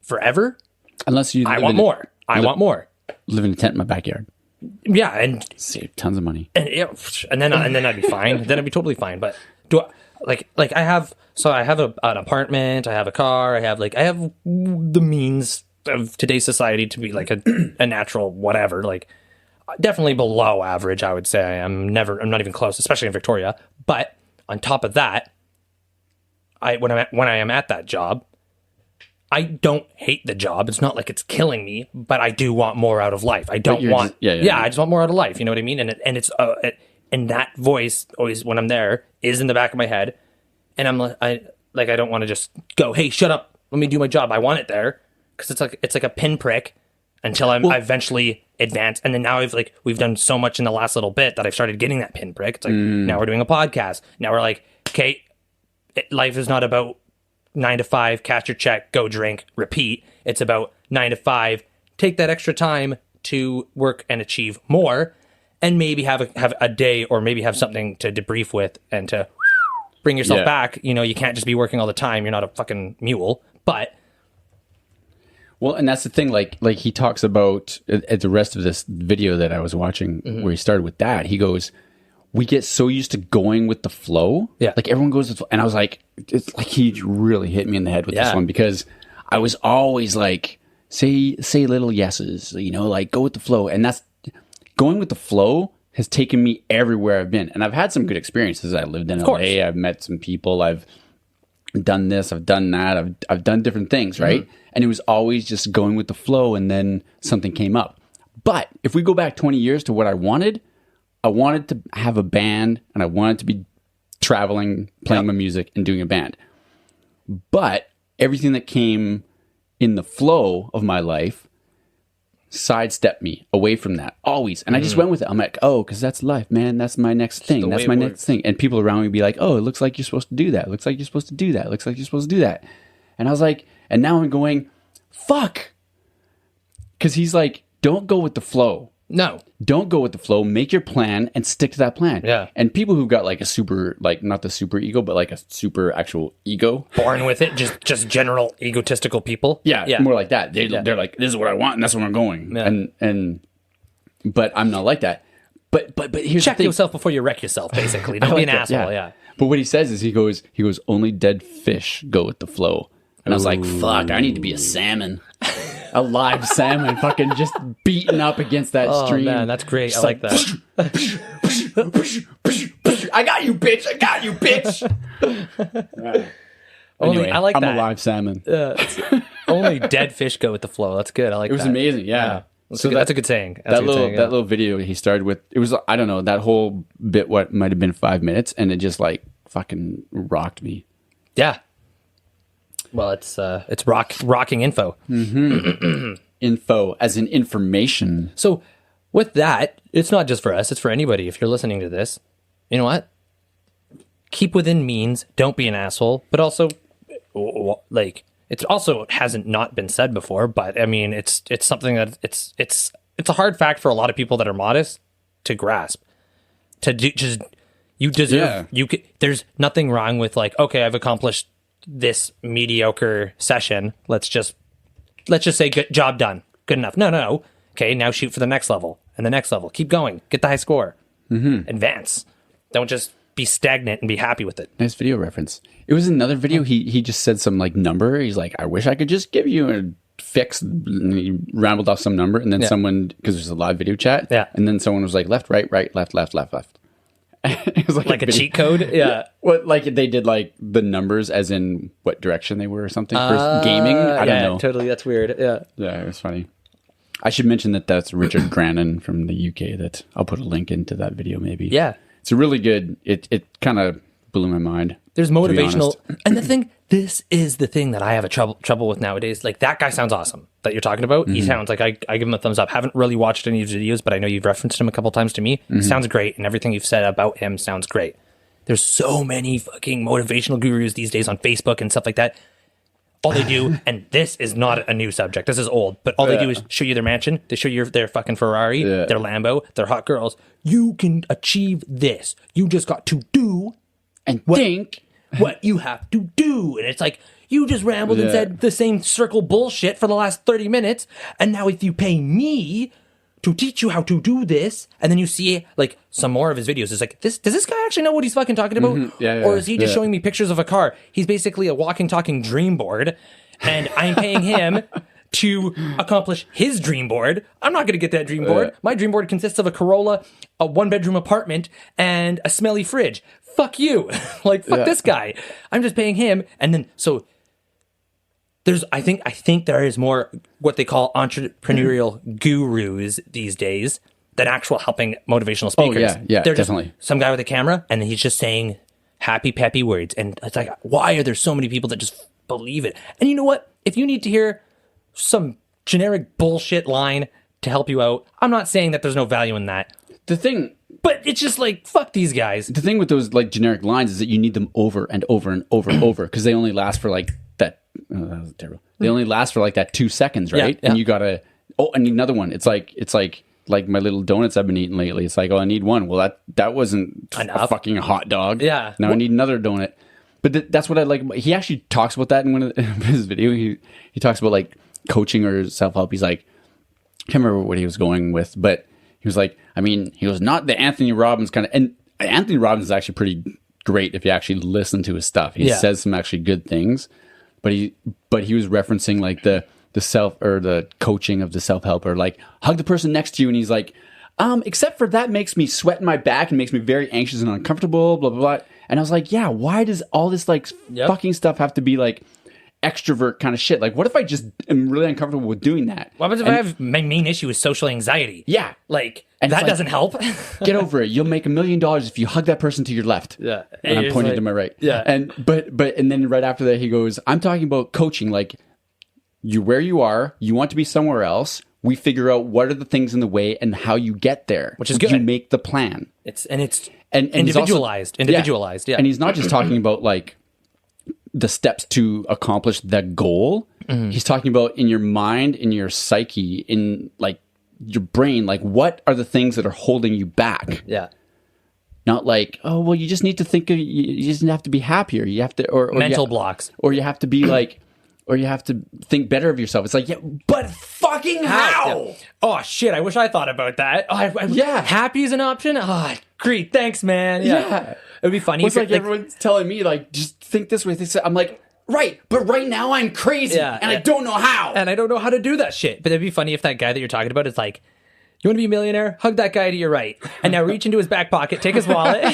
Speaker 1: forever?
Speaker 2: Unless you
Speaker 1: I want more. I want more.
Speaker 2: Live in a tent in my backyard.
Speaker 1: Yeah, and
Speaker 2: Save tons of money.
Speaker 1: and then I'd be fine. Then I'd be totally fine. But do I like I have an apartment, I have a car, I have the means of today's society to be like a natural whatever, like definitely below average, I would say. I'm not even close, especially in Victoria. But on top of that, when I am at that job, I don't hate the job. It's not like it's killing me, but I do want more out of life. I don't want, I just want more out of life. You know what I mean? And that voice always, when I'm there, is in the back of my head, and I don't want to just go, hey, shut up, let me do my job. I want it there because it's like a pinprick until I eventually advance. And then now we've done so much in the last little bit that I've started getting that pinprick. It's like now we're doing a podcast. Now we're like, okay, life is not about 9 to 5, cash your check, go drink, repeat. It's about 9 to 5, take that extra time to work and achieve more, and maybe have a day, or maybe have something to debrief with and to bring yourself back. You know, you can't just be working all the time. You're not a fucking mule. But
Speaker 2: well, and that's the thing. Like he talks about at the rest of this video that I was watching, where he started with that. He goes, we get so used to going with the flow. Yeah. Like everyone goes with the flow. And I was like, it's like he really hit me in the head with this one, because I was always like, say little yeses, you know, like go with the flow. And that's going with the flow has taken me everywhere I've been. And I've had some good experiences. I lived in LA. I've met some people. I've done this. I've done that. I've done different things. Right. And it was always just going with the flow. And then something came up. But if we go back 20 years to what I wanted to have a band, and I wanted to be traveling, playing my music, and doing a band. But everything that came in the flow of my life sidestepped me away from that, always. And I just went with it. I'm like, oh, because that's life, man. That's my next thing. That's my next thing. And people around me be like, oh, it looks like you're supposed to do that. It looks like you're supposed to do that. It looks like you're supposed to do that. And I was like, and now I'm going, fuck. Because he's like, don't go with the flow.
Speaker 1: no,
Speaker 2: Don't go with the flow. Make your plan and stick to that plan.
Speaker 1: Yeah.
Speaker 2: And people who've got like a super, like not the super ego, but like a super actual ego.
Speaker 1: born with it, just general egotistical people.
Speaker 2: Yeah. More like that. They're like, this is what I want and that's where I'm going.
Speaker 1: Yeah.
Speaker 2: But I'm not like that. But here's
Speaker 1: Check
Speaker 2: the thing.
Speaker 1: yourself before you wreck yourself, basically. Don't be an asshole, yeah.
Speaker 2: But what he says is he goes, only dead fish go with the flow. And I was like, fuck, I need to be a salmon. A live salmon, fucking just beating up against that stream.
Speaker 1: Oh, man, that's great.
Speaker 2: Just
Speaker 1: I like that.
Speaker 2: I got you, bitch. I got you, bitch. Anyway,
Speaker 1: I like that.
Speaker 2: I'm a live salmon.
Speaker 1: Only dead fish go with the flow. That's good. I like that.
Speaker 2: It was amazing, yeah.
Speaker 1: That's a good saying.
Speaker 2: That little video he started with, it was, I don't know, that whole bit, what might have been 5 minutes, and it just like fucking rocked me.
Speaker 1: Yeah. Well, it's rocking info.
Speaker 2: Mm-hmm. Info as in information.
Speaker 1: So with that, it's not just for us, it's for anybody. If you're listening to this, you know what? Keep within means. Don't be an asshole. But also, like, It also hasn't not been said before, but I mean, it's something that it's a hard fact for a lot of people that are modest to grasp. You deserve, there's nothing wrong with like, okay, I've accomplished this mediocre session. Let's just say good job done. Good enough. No. Okay, now shoot for the next level and the next level. Keep going. Get the high score. Advance. Don't just be stagnant and be happy with it.
Speaker 2: Nice video reference. It was another video. He just said some like number. He's like, I wish I could just give you a fix. And he rambled off some number, and then someone, because there's a live video chat, and then someone was like left, right, left. It was
Speaker 1: like a cheat code. Yeah.
Speaker 2: What, like they did like the numbers as in what direction they were or something for gaming. I don't know.
Speaker 1: Totally. That's weird. Yeah.
Speaker 2: Yeah, it was funny. I should mention that that's Richard Grannon from the UK. That I'll put a link into that video maybe.
Speaker 1: Yeah.
Speaker 2: It's a really good. It kind of blew my mind.
Speaker 1: There's motivational, and this is the thing that I have a trouble with nowadays. Like that guy sounds awesome that you're talking about. He sounds like I give him a thumbs up. Haven't really watched any of his videos, but I know you've referenced him a couple times to me. Sounds great, and everything you've said about him sounds great. There's so many fucking motivational gurus these days on Facebook and stuff like that. All they do, and this is not a new subject, this is old, but all they do is show you their mansion, they show you their fucking Ferrari, their Lambo, their hot girls. You can achieve this. You just got to do
Speaker 2: and think
Speaker 1: what you have to do. And it's like, you just rambled and said the same circle bullshit for the last 30 minutes, and now if you pay me to teach you how to do this, and then you see like some more of his videos, it's like, does this guy actually know what he's fucking talking about? Or is he just showing me pictures of a car? He's basically a walking, talking dream board, and I'm paying him to accomplish his dream board. I'm not going to get that dream board. My dream board consists of a Corolla, a 1-bedroom apartment, and a smelly fridge. Fuck you. Like, fuck this guy. I'm just paying him, and then, so I think there is more what they call entrepreneurial gurus these days than actual helping motivational speakers.
Speaker 2: Oh, yeah,
Speaker 1: They're
Speaker 2: definitely.
Speaker 1: Just some guy with a camera, and he's just saying happy, peppy words. And it's like, why are there so many people that just believe it? And you know what? If you need to hear some generic bullshit line to help you out, I'm not saying that there's no value in that. But it's just like, fuck these guys.
Speaker 2: The thing with those like generic lines is that you need them over and over and over and over, because they only last for like that. Oh, that was terrible. They only last for like that 2 seconds, right?
Speaker 1: Yeah.
Speaker 2: And you gotta. Oh, I need another one. It's like my little donuts I've been eating lately. It's like, oh, I need one. Well, that wasn't
Speaker 1: enough.
Speaker 2: a fucking hot dog.
Speaker 1: Yeah.
Speaker 2: Now I need another donut. But that's what I like. He actually talks about that in one of his videos. He talks about like coaching or self help. He's like, I can't remember what he was going with, but he was like, I mean, he was not the Anthony Robbins kind of, and Anthony Robbins is actually pretty great if you actually listen to his stuff. He says some actually good things, but he was referencing like the self or the coaching of the self-help, or like hug the person next to you, and he's like, except for that makes me sweat in my back and makes me very anxious and uncomfortable, blah blah blah. And I was like, yeah, why does all this like fucking stuff have to be like extrovert kind of shit? Like, what if I just am really uncomfortable with doing that?
Speaker 1: What happens if I have my main issue is social anxiety?
Speaker 2: Yeah,
Speaker 1: like, and that doesn't help.
Speaker 2: Get over it. You'll make $1 million if you hug that person to your left.
Speaker 1: Yeah,
Speaker 2: and I'm pointing to my right.
Speaker 1: Yeah,
Speaker 2: and then right after that he goes, I'm talking about coaching. Like, you're where you are. You want to be somewhere else. We figure out what are the things in the way and how you get there,
Speaker 1: which is good.
Speaker 2: You make the plan.
Speaker 1: It's
Speaker 2: and
Speaker 1: individualized. Individualized. Yeah.
Speaker 2: And he's not just talking about like the steps to accomplish the goal. Mm-hmm. He's talking about in your mind, in your psyche, in like your brain, like what are the things that are holding you back?
Speaker 1: Yeah.
Speaker 2: Not like, oh, well, you just need to think of, you just have to be happier. You have to, or
Speaker 1: mental blocks,
Speaker 2: or you have to be like, or you have to think better of yourself. It's like, yeah, but fucking how?
Speaker 1: Yeah. Oh shit! I wish I thought about that. Yeah, happy is an option. Oh, great, thanks, man. Yeah. It would be funny.
Speaker 2: It's like everyone's telling me, like, just think this way. I'm like, right, but right now I'm crazy, and I don't know how.
Speaker 1: And I don't know how to do that shit. But it'd be funny if that guy that you're talking about is like, you want to be a millionaire? Hug that guy to your right. And now reach into his back pocket, take his wallet,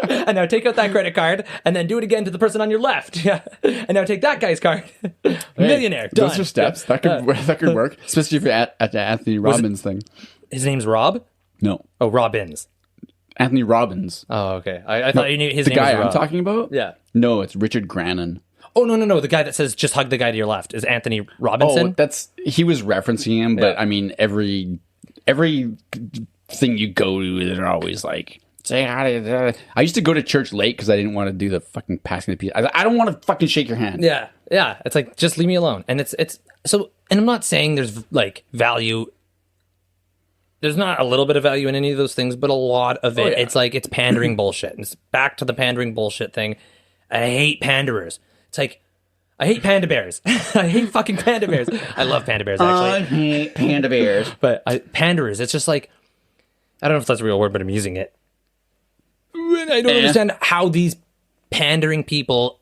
Speaker 1: and now take out that credit card, and then do it again to the person on your left. Yeah. And now take that guy's card. Millionaire. Done.
Speaker 2: Those are steps. That could work, especially if you're at the Anthony Robbins thing.
Speaker 1: His name's Rob?
Speaker 2: No.
Speaker 1: Oh, Robbins.
Speaker 2: Anthony Robbins.
Speaker 1: Oh, okay. I thought you knew his name was Rob.
Speaker 2: The guy I'm talking about?
Speaker 1: Yeah.
Speaker 2: No, it's Richard Grannon.
Speaker 1: Oh, no. The guy that says just hug the guy to your left is Anthony Robinson?
Speaker 2: Oh, he was referencing him, but I mean, every thing you go to, they're always like, say hi. I used to go to church late because I didn't want to do the fucking passing the peace. I don't want to fucking shake your hand.
Speaker 1: Yeah. Yeah. It's like, just leave me alone. And it's so, and I'm not saying there's like value. There's not a little bit of value in any of those things, but a lot of it, it's like, it's pandering bullshit. And it's back to the pandering bullshit thing. I hate panderers. It's like, I hate panda bears. I hate fucking panda bears. I love panda bears, actually.
Speaker 2: I hate panda bears.
Speaker 1: But panderers, it's just like, I don't know if that's a real word, but I'm using it. And I don't understand how these pandering people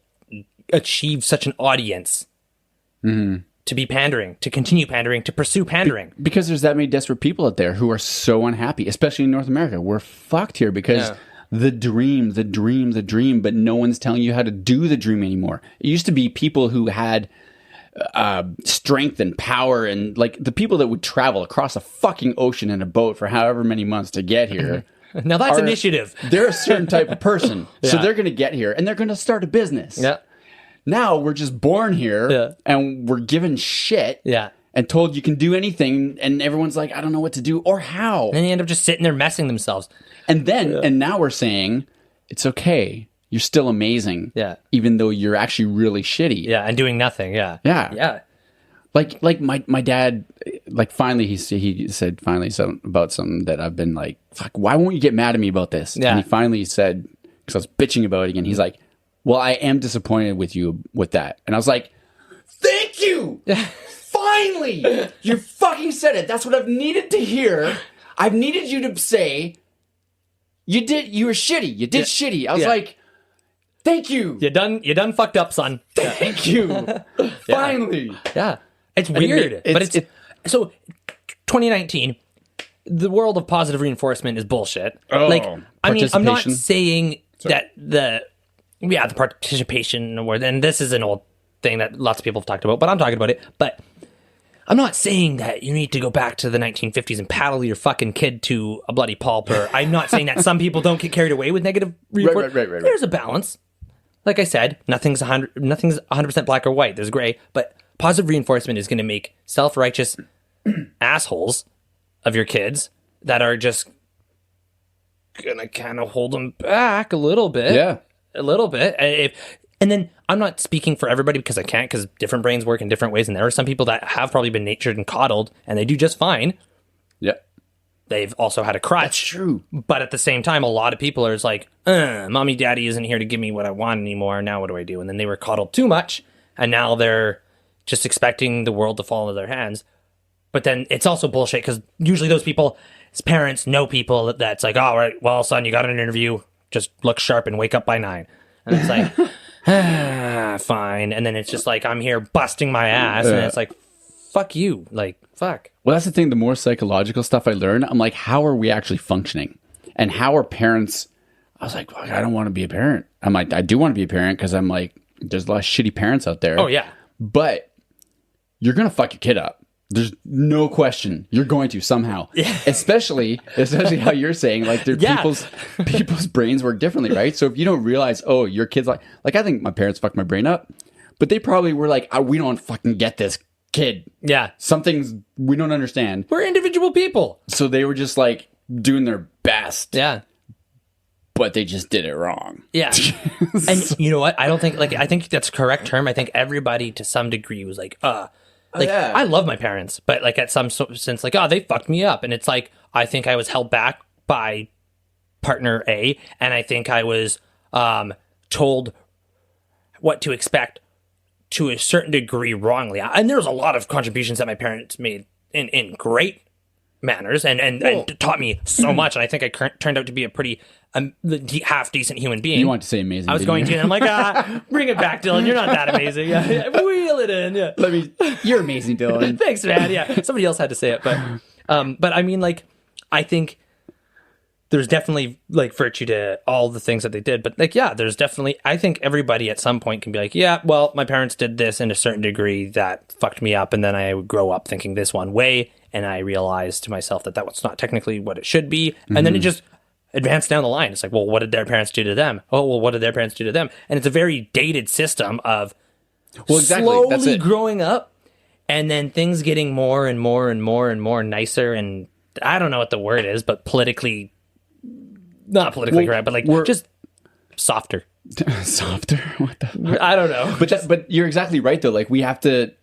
Speaker 1: achieve such an audience to be pandering, to continue pandering, to pursue pandering.
Speaker 2: Because there's that many desperate people out there who are so unhappy, especially in North America. We're fucked here because the dream, but no one's telling you how to do the dream anymore. It used to be people who had strength and power, and like the people that would travel across a fucking ocean in a boat for however many months to get here.
Speaker 1: Now that's initiative.
Speaker 2: They're a certain type of person. So they're going to get here and they're going to start a business.
Speaker 1: Yeah.
Speaker 2: Now we're just born here and we're given shit and told you can do anything. And everyone's like, I don't know what to do or how.
Speaker 1: And then they end up just sitting there messing themselves.
Speaker 2: And then, and now we're saying, it's okay. You're still amazing.
Speaker 1: Yeah.
Speaker 2: Even though you're actually really shitty.
Speaker 1: Yeah. And doing nothing. Yeah.
Speaker 2: Yeah.
Speaker 1: Yeah.
Speaker 2: Like my dad, like finally he said something about something that I've been like, fuck, why won't you get mad at me about this?
Speaker 1: Yeah.
Speaker 2: And he finally said, because I was bitching about it again, he's like, well, I am disappointed with you with that. And I was like, thank you! Finally! You fucking said it. That's what I've needed to hear. I've needed you to say, you were shitty. You did shitty. I was like, thank you.
Speaker 1: You done fucked up, son.
Speaker 2: Thank you. Finally.
Speaker 1: Yeah. It's weird. But it's so 2019, the world of positive reinforcement is bullshit.
Speaker 2: Oh,
Speaker 1: like, I mean, I'm not
Speaker 2: participation?
Speaker 1: saying that the participation award, and this is an old thing that lots of people have talked about, but I'm talking about it. But I'm not saying that you need to go back to the 1950s and paddle your fucking kid to a bloody pulp. Or I'm not saying that some people don't get carried away with negative reinforcement.
Speaker 2: Right.
Speaker 1: There's a balance. Like I said, nothing's 100% black or white. There's gray, but positive reinforcement is going to make self-righteous assholes of your kids that are just gonna kind of hold them back a little bit.
Speaker 2: Yeah.
Speaker 1: A little bit. And then I'm not speaking for everybody because I can't, because different brains work in different ways. And there are some people that have probably been natured and coddled and they do just fine.
Speaker 2: Yeah.
Speaker 1: They've also had a crutch.
Speaker 2: That's true.
Speaker 1: But at the same time, a lot of people are just like, mommy, daddy isn't here to give me what I want anymore. Now what do I do? And then they were coddled too much. And now they're just expecting the world to fall into their hands. But then it's also bullshit because usually those people, as parents, know people that's like, all right, well, son, you got an interview. Just look sharp and wake up by 9. And it's like, fine. And then it's just like, I'm here busting my ass. And it's like, fuck you. Like, fuck.
Speaker 2: Well, that's the thing. The more psychological stuff I learn, I'm like, how are we actually functioning? And how are parents? I was like, well, I don't want to be a parent. I'm like, I do want to be a parent because I'm like, there's a lot of shitty parents out there.
Speaker 1: Oh, yeah.
Speaker 2: But you're going to fuck your kid up. There's no question you're going to somehow, especially how you're saying, like, people's brains work differently, right? So if you don't realize, oh, your kid's like I think my parents fucked my brain up, but they probably were like, we don't fucking get this kid.
Speaker 1: Yeah.
Speaker 2: Something's we don't understand.
Speaker 1: We're individual people.
Speaker 2: So they were just like doing their best.
Speaker 1: Yeah.
Speaker 2: But they just did it wrong.
Speaker 1: Yeah. And you know what? I think that's a correct term. I think everybody to some degree was like, I love my parents, but like at some sense, like, they fucked me up. And it's like, I think I was held back by partner A, and I think I was told what to expect to a certain degree wrongly. And there's a lot of contributions that my parents made in great manners and taught me so much. And I think I turned out to be a pretty half decent human being.
Speaker 2: You want to say amazing?
Speaker 1: I was going to, and I'm like, bring it back, Dylan. You're not that amazing. Yeah, wheel it in. Yeah,
Speaker 2: You're amazing, Dylan.
Speaker 1: Thanks, man. Yeah, somebody else had to say it, but I mean, like, I think there's definitely like virtue to all the things that they did, but like, yeah, there's definitely. I think everybody at some point can be like, yeah, well, my parents did this in a certain degree that fucked me up, and then I would grow up thinking this one way, and I realized to myself that was not technically what it should be, and then it just advance down the line. It's like, well, what did their parents do to them? Oh, well, what did their parents do to them? And it's a very dated system of slowly growing up and then things getting more and more and more and more nicer. And I don't know what the word is, but politically not politically correct, but like just softer.
Speaker 2: Softer? What the fuck?
Speaker 1: I don't know.
Speaker 2: But you're exactly right though. Like you have to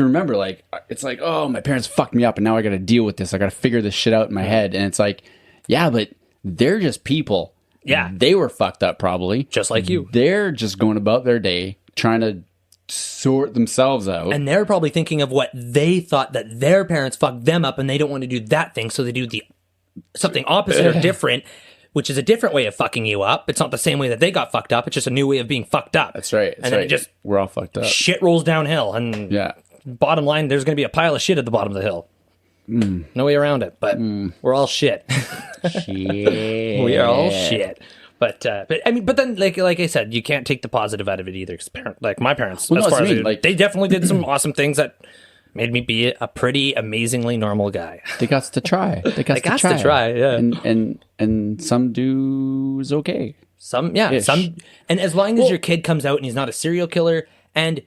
Speaker 2: remember, like, it's like, oh, my parents fucked me up and now I got to deal with this. I got to figure this shit out in my head. And it's like, yeah, but they're just people.
Speaker 1: Yeah.
Speaker 2: They were fucked up probably.
Speaker 1: Just like you.
Speaker 2: They're just going about their day trying to sort themselves out.
Speaker 1: And they're probably thinking of what they thought that their parents fucked them up and they don't want to do that thing. So they do something opposite or different, which is a different way of fucking you up. It's not the same way that they got fucked up. It's just a new way of being fucked up.
Speaker 2: That's right.
Speaker 1: And then it just
Speaker 2: we're all fucked up.
Speaker 1: Shit rolls downhill. And bottom line, there's going to be a pile of shit at the bottom of the hill. No way around it. But we're all shit.
Speaker 2: Shit.
Speaker 1: We are all shit. But I mean, but then like I said, you can't take the positive out of it either. Because my parents, as far as they definitely did some awesome things that made me be a pretty amazingly normal guy.
Speaker 2: They got to try. They got to try.
Speaker 1: Yeah.
Speaker 2: And some dudes okay.
Speaker 1: Some, and as long as your kid comes out and he's not a serial killer and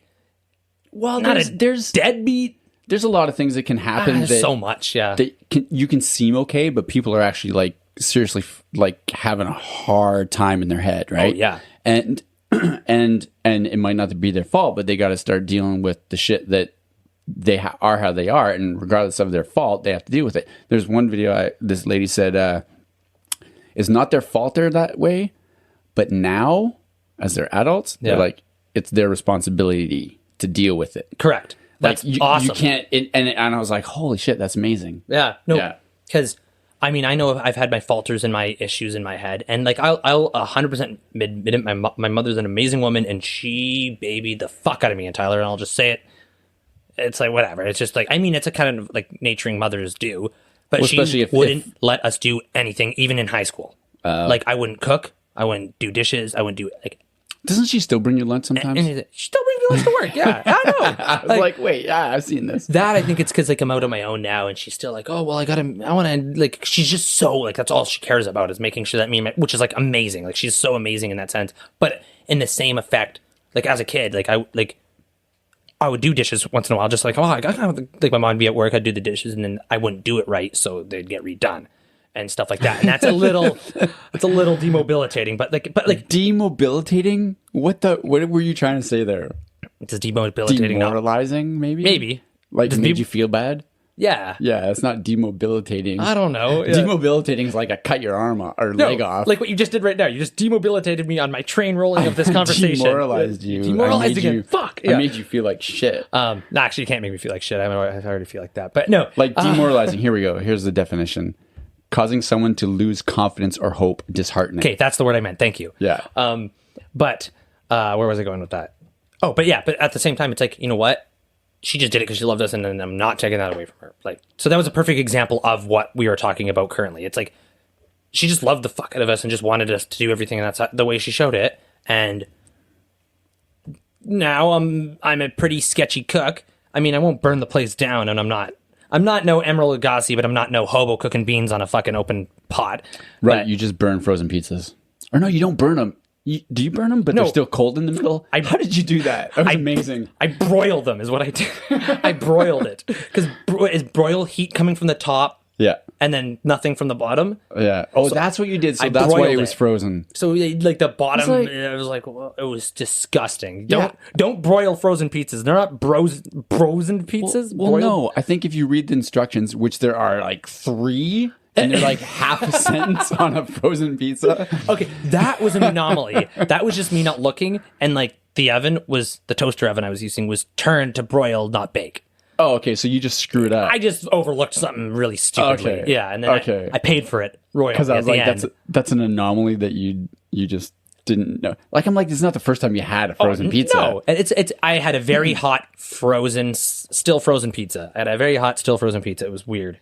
Speaker 1: there's deadbeat.
Speaker 2: There's a lot of things that can happen.
Speaker 1: So much, yeah.
Speaker 2: You can seem okay, but people are actually like seriously like having a hard time in their head, right?
Speaker 1: Oh, yeah.
Speaker 2: And it might not be their fault, but they got to start dealing with the shit that they are how they are, and regardless of their fault, they have to deal with it. There's one video this lady said, it's not their fault they're that way, but now as they're adults, they're like, it's their responsibility to deal with it.
Speaker 1: Correct. That's awesome.
Speaker 2: You can't, and I was like, holy shit, that's amazing.
Speaker 1: Yeah. No, because I mean, I know I've had my falters and my issues in my head, and like I'll 100% admit it. My mother's an amazing woman, and she babied the fuck out of me and Tyler, and I'll just say it. It's like, whatever. It's just like, I mean, it's a kind of like nurturing mothers do, but she wouldn't let us do anything, even in high school. Like, I wouldn't cook. I wouldn't do dishes. I wouldn't do, like...
Speaker 2: Doesn't she still bring you lunch sometimes?
Speaker 1: She still brings me lunch to work, yeah. I know.
Speaker 2: I was like, wait, yeah, I've seen this.
Speaker 1: That, I think it's because, like, I'm out on my own now, and she's still like, oh, well, I want to, like, she's just so, like, that's all she cares about is making sure that which is, like, amazing. Like, she's so amazing in that sense. But in the same effect, like, as a kid, I would do dishes once in a while, just like, like my mom would be at work, I'd do the dishes, and then I wouldn't do it right, so they'd get redone and stuff like that. And that's it's a little demobilitating, but
Speaker 2: demobilitating? What were you trying to say there?
Speaker 1: It's demobilitating.
Speaker 2: Demoralizing, maybe?
Speaker 1: Maybe.
Speaker 2: Like, made you feel bad?
Speaker 1: Yeah.
Speaker 2: Yeah, it's not demobilitating.
Speaker 1: I don't know. Yeah.
Speaker 2: Demobilitating is like I cut your arm or leg off.
Speaker 1: Like what you just did right now. You just demobilitated me on my train rolling of this conversation.
Speaker 2: Demoralized you.
Speaker 1: Demoralized again. Fuck.
Speaker 2: I made you feel like shit.
Speaker 1: No, actually, you can't make me feel like shit. I already feel like that. But no.
Speaker 2: Like demoralizing. Here we go. Here's the definition. Causing someone to lose confidence or hope, disheartening.
Speaker 1: Okay, that's the word I meant. Thank you.
Speaker 2: Yeah.
Speaker 1: But where was I going with that? Oh, but at the same time, it's like, you know what? She just did it because she loved us, and then I'm not taking that away from her. Like, so that was a perfect example of what we are talking about currently. It's like she just loved the fuck out of us and just wanted us to do everything, and that's the way she showed it. And now I'm a pretty sketchy cook. I mean, I won't burn the place down, and I'm not no Emerald Lagasse, but I'm not no hobo cooking beans on a fucking open pot.
Speaker 2: Right,
Speaker 1: but,
Speaker 2: you just burn frozen pizzas. Or no, you don't burn them. Do you burn them, but they're still cold in the middle? How did you do that? That was amazing.
Speaker 1: I broiled them is what I did. I broiled it. Because is broil heat coming from the top?
Speaker 2: Yeah.
Speaker 1: And then nothing from the bottom?
Speaker 2: Yeah. Oh, so that's what you did. So that's why it was frozen.
Speaker 1: So like the bottom, it was like, well, it was disgusting. Don't broil frozen pizzas. They're not frozen pizzas.
Speaker 2: Well, no. I think if you read the instructions, which there are like 3... and they're like half a sentence on a frozen pizza.
Speaker 1: Okay, that was an anomaly. That was just me not looking, and like the toaster oven I was using was turned to broil, not bake.
Speaker 2: Oh, okay, so you just screwed up.
Speaker 1: I just overlooked something really stupidly.
Speaker 2: Okay.
Speaker 1: Yeah, and then I paid for it royally. Because I was like,
Speaker 2: that's an anomaly that you just didn't know. Like, I'm like, this is not the first time you had a frozen pizza.
Speaker 1: No, it's. I had a very hot still frozen pizza. I had a very hot still frozen pizza. It was weird.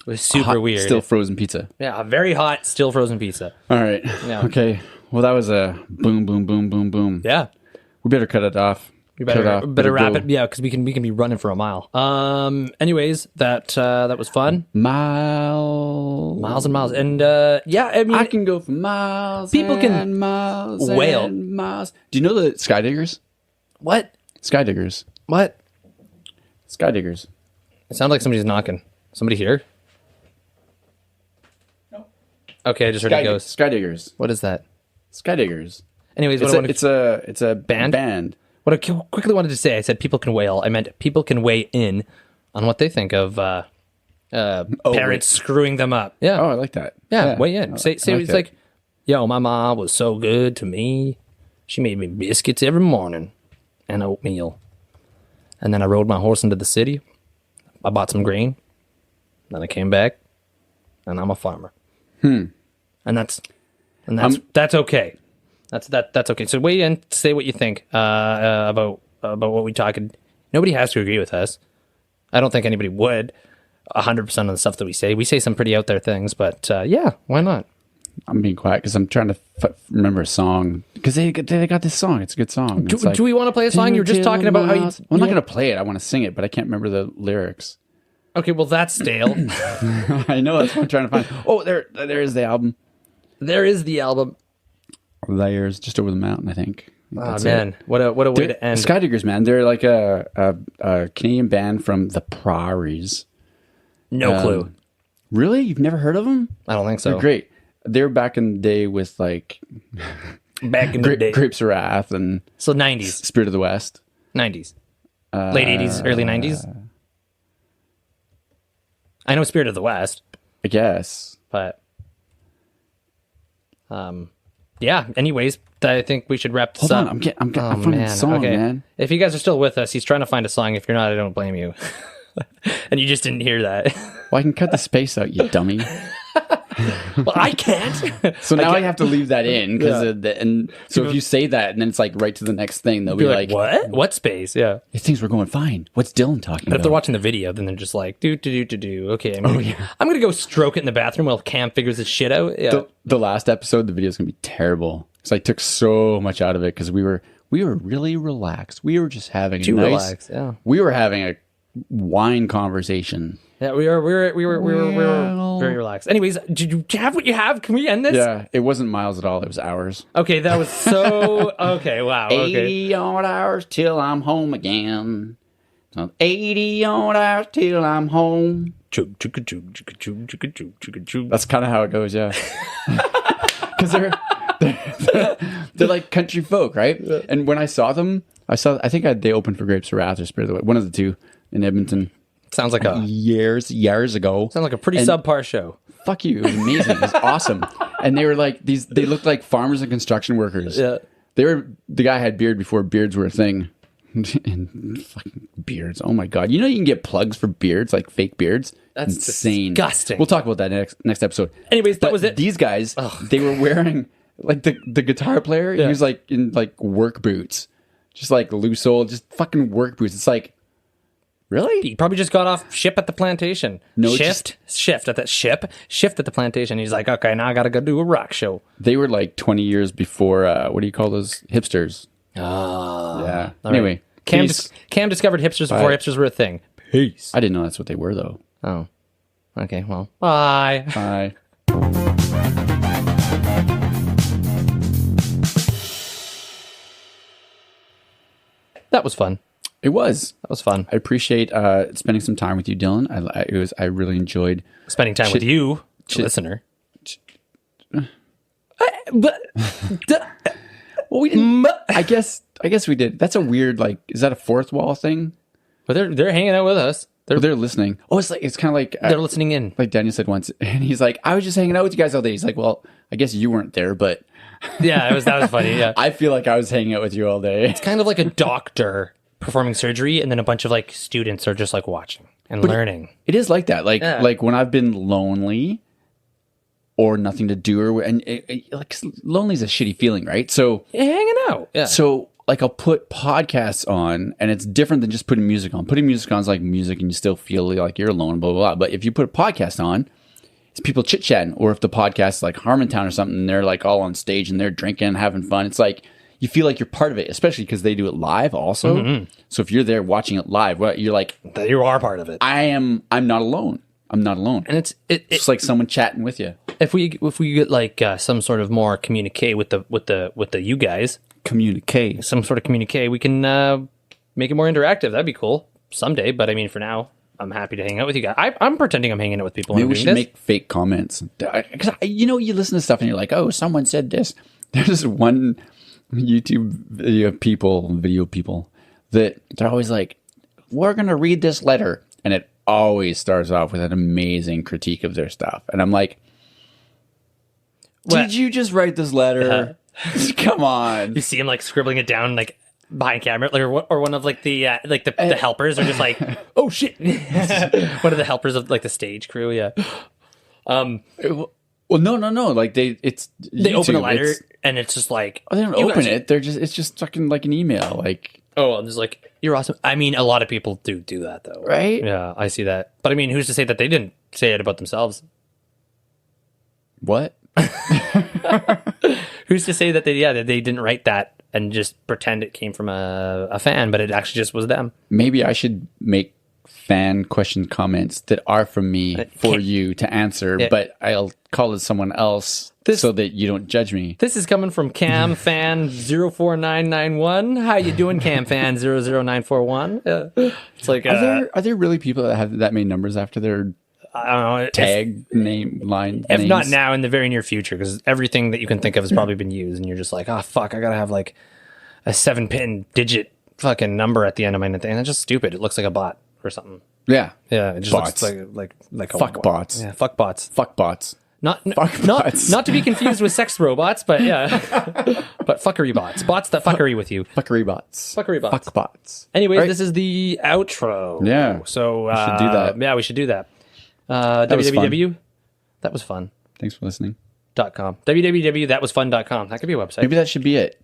Speaker 1: It was super weird.
Speaker 2: Still frozen pizza.
Speaker 1: Yeah, a very hot, still frozen pizza.
Speaker 2: All right.
Speaker 1: Yeah.
Speaker 2: Okay. Well, that was a boom, boom, boom, boom, boom.
Speaker 1: Yeah.
Speaker 2: We better cut it off.
Speaker 1: We better wrap it. Yeah, because we can be running for a mile. Anyways, that was fun.
Speaker 2: Miles
Speaker 1: and miles. And I mean,
Speaker 2: I can go for miles.
Speaker 1: People can
Speaker 2: miles
Speaker 1: wail.
Speaker 2: And miles. Do you know the Skydiggers?
Speaker 1: What?
Speaker 2: Skydiggers.
Speaker 1: What?
Speaker 2: Skydiggers.
Speaker 1: It sounds like somebody's knocking. Somebody here? Okay, I just heard a ghost.
Speaker 2: Skydiggers.
Speaker 1: What is that?
Speaker 2: Skydiggers.
Speaker 1: Anyways,
Speaker 2: It's a band.
Speaker 1: What I quickly wanted to say, I said people can wail. I meant people can weigh in on what they think of parents screwing them up. Yeah.
Speaker 2: Oh, I like that.
Speaker 1: Yeah, weigh in. Say
Speaker 2: like
Speaker 1: it's
Speaker 2: that.
Speaker 1: like, yo, my mom was so good to me. She made me biscuits every morning and oatmeal. And then I rode my horse into the city. I bought some grain. Then I came back, and I'm a farmer. And that's okay. That's okay. So weigh in, say what you think about what we talking. Nobody has to agree with us. I don't think anybody would. 100% of the stuff that we say. We say some pretty out there things, but yeah, why not?
Speaker 2: I'm being quiet because I'm trying to remember a song because they got this song. It's a good song.
Speaker 1: Do we want to play a song? You were just talking about how you.
Speaker 2: Well, I'm not going to play it. I want to sing it, but I can't remember the lyrics.
Speaker 1: Okay, well that's stale.
Speaker 2: I know, that's what I'm trying to find. Oh, there is the album.
Speaker 1: There is the album.
Speaker 2: Layers, just over the mountain, I think.
Speaker 1: Oh man, what a way to end.
Speaker 2: Skydiggers, man. They're like a Canadian band from the prairies.
Speaker 1: No clue.
Speaker 2: Really? You've never heard of them?
Speaker 1: I don't think so.
Speaker 2: They're great. They're back in the day with like
Speaker 1: back in the day.
Speaker 2: Grapes of Wrath and
Speaker 1: So 90s.
Speaker 2: Spirit of the West.
Speaker 1: 90s. Late 80s, early 90s. I know Spirit of the West,
Speaker 2: I guess.
Speaker 1: but yeah, anyways, I think we should wrap this
Speaker 2: Hold
Speaker 1: up.
Speaker 2: on, I'm finding the song, man.
Speaker 1: If you guys are still with us, he's trying to find a song. If you're not, I don't blame you. And you just didn't hear that.
Speaker 2: Well, I can cut the space out, you dummy.
Speaker 1: Well, I can't.
Speaker 2: So now I have to leave that in because
Speaker 1: Yeah.
Speaker 2: so if you say that and then it's like right to the next thing, they'll be like,
Speaker 1: what? What space? Yeah.
Speaker 2: These things were going fine. What's Dylan talking
Speaker 1: But if
Speaker 2: about?
Speaker 1: they're watching the video, then they're just like, do. Okay, I'm gonna go stroke it in the bathroom while Cam figures his shit out. Yeah.
Speaker 2: The last episode, the video is gonna be terrible because I took so much out of it because we were really relaxed. We were just having
Speaker 1: Too relaxed, yeah.
Speaker 2: We were having a wine conversation.
Speaker 1: Yeah, we were very relaxed. Anyways, did you have what you have? Can we end this?
Speaker 2: Yeah, it wasn't miles at all. It was hours.
Speaker 1: Okay, that was so okay. Wow. Okay.
Speaker 2: 80 odd hours till I'm home again. So 80 odd hours till I'm home. That's kind of how it goes, yeah. Because they're like country folk, right? Yeah. And when I saw them, I think they opened for Grapes of Wrath or Spirit of the West, one of the two in Edmonton.
Speaker 1: Sounds like
Speaker 2: years ago.
Speaker 1: Sounds like a pretty subpar show.
Speaker 2: Fuck you. It was amazing. It was awesome. And they were like they looked like farmers and construction workers.
Speaker 1: Yeah.
Speaker 2: The guy had beard before beards were a thing. And fucking beards. Oh my God. You know you can get plugs for beards, like fake beards?
Speaker 1: That's
Speaker 2: insane.
Speaker 1: Disgusting.
Speaker 2: We'll talk about that next episode.
Speaker 1: Anyways, that was it.
Speaker 2: These guys, they were wearing like the guitar player, he was like in like work boots. Just like loose sole, just fucking work boots. It's like, really?
Speaker 1: He probably just got off ship at the plantation.
Speaker 2: No,
Speaker 1: shift at the plantation. He's like, okay, now I gotta go do a rock show.
Speaker 2: They were like 20 years before, what do you call those? Hipsters.
Speaker 1: Ah.
Speaker 2: Yeah.
Speaker 1: All
Speaker 2: Anyway.
Speaker 1: Right. Cam discovered hipsters before hipsters were a thing. Peace.
Speaker 2: I didn't know that's what they were, though.
Speaker 1: Oh. Okay, well, bye.
Speaker 2: Bye.
Speaker 1: That was fun.
Speaker 2: It was.
Speaker 1: That was fun.
Speaker 2: I appreciate spending some time with you, Dylan. I really enjoyed
Speaker 1: spending time with you, listener.
Speaker 2: Well, we didn't. I guess we did. That's a weird, like, is that a fourth wall thing?
Speaker 1: But they're hanging out with us.
Speaker 2: They're listening. Oh, it's kind of like
Speaker 1: they're listening in.
Speaker 2: Like Daniel said once, and he's like, "I was just hanging out with you guys all day." He's like, "Well, I guess you weren't there, but."
Speaker 1: Yeah, that was funny. Yeah,
Speaker 2: I feel like I was hanging out with you all day.
Speaker 1: It's kind of like a doctor performing surgery, and then a bunch of like students are just like watching and learning.
Speaker 2: It is like that. Like when I've been lonely or nothing to do, like lonely is a shitty feeling, right? So
Speaker 1: you're hanging out. Yeah.
Speaker 2: So like I'll put podcasts on, and it's different than just putting music on. Putting music on is like music, and you still feel like you're alone, blah blah blah. But if you put a podcast on, it's people chit chatting. Or if the podcast is like Harmontown or something, and they're like all on stage and they're drinking and having fun. It's like you feel like you're part of it, especially because they do it live also. Mm-hmm. So if you're there watching it live, well, you're like,
Speaker 1: you are part of it.
Speaker 2: I'm not alone. I'm not alone.
Speaker 1: And it's
Speaker 2: just like someone chatting with you.
Speaker 1: If we get like some sort of more communique with the you guys,
Speaker 2: some
Speaker 1: sort of communique, we can make it more interactive. That'd be cool someday. But I mean, for now, I'm happy to hang out with you guys. I'm pretending I'm hanging out with people.
Speaker 2: Maybe
Speaker 1: when
Speaker 2: we
Speaker 1: I'm
Speaker 2: should
Speaker 1: doing this.
Speaker 2: make fake comments. Because you listen to stuff and you're like, oh, someone said this. There's one YouTube video people that they're always like, we're gonna read this letter, and it always starts off with an amazing critique of their stuff, and I'm like, did you just write this letter? Come on.
Speaker 1: You see him like scribbling it down like behind camera, like, or one of like the helpers are just like, oh shit. One of the helpers of like the stage crew, yeah.
Speaker 2: Well, no. Like they
Speaker 1: open a letter and it's just like,
Speaker 2: they don't open it. It's just fucking like an email. Like,
Speaker 1: oh, I'm just like, you're awesome. I mean, a lot of people do that though,
Speaker 2: right?
Speaker 1: Yeah, I see that. But I mean, who's to say that they didn't say it about themselves?
Speaker 2: What?
Speaker 1: Who's to say that they didn't write that and just pretend it came from a fan, but it actually just was them?
Speaker 2: Maybe I should make fan question comments that are from me for you to answer, but I'll call it someone else so that you don't judge me.
Speaker 1: This is coming from Cam Fan 04991. How you doing, Cam Fan 00941? It's like,
Speaker 2: are there really people that have that many numbers after their
Speaker 1: I don't know,
Speaker 2: tag name line?
Speaker 1: If
Speaker 2: names?
Speaker 1: not now, in the very near future, because everything that you can think of has probably been used, and you're just like, oh fuck, I gotta have like a 7-pin digit fucking number at the end of my thing. And that's just stupid. It looks like a bot or something.
Speaker 2: Yeah,
Speaker 1: it just
Speaker 2: bots.
Speaker 1: looks like a
Speaker 2: fuck bots.
Speaker 1: Yeah, fuck bots.
Speaker 2: Fuck bots.
Speaker 1: Not to be confused with sex robots, but yeah, but fuckery bots that fuckery with you.
Speaker 2: Fuckery bots.
Speaker 1: Fuck
Speaker 2: bots.
Speaker 1: Anyways,
Speaker 2: Right.
Speaker 1: This is the outro.
Speaker 2: Yeah.
Speaker 1: So
Speaker 2: we should do that.
Speaker 1: Yeah, we should do that.
Speaker 2: was
Speaker 1: www. That was fun.
Speaker 2: Thanks for listening.
Speaker 1: .com. www.thatwasfun.com. That could be a website.
Speaker 2: Maybe that should be it.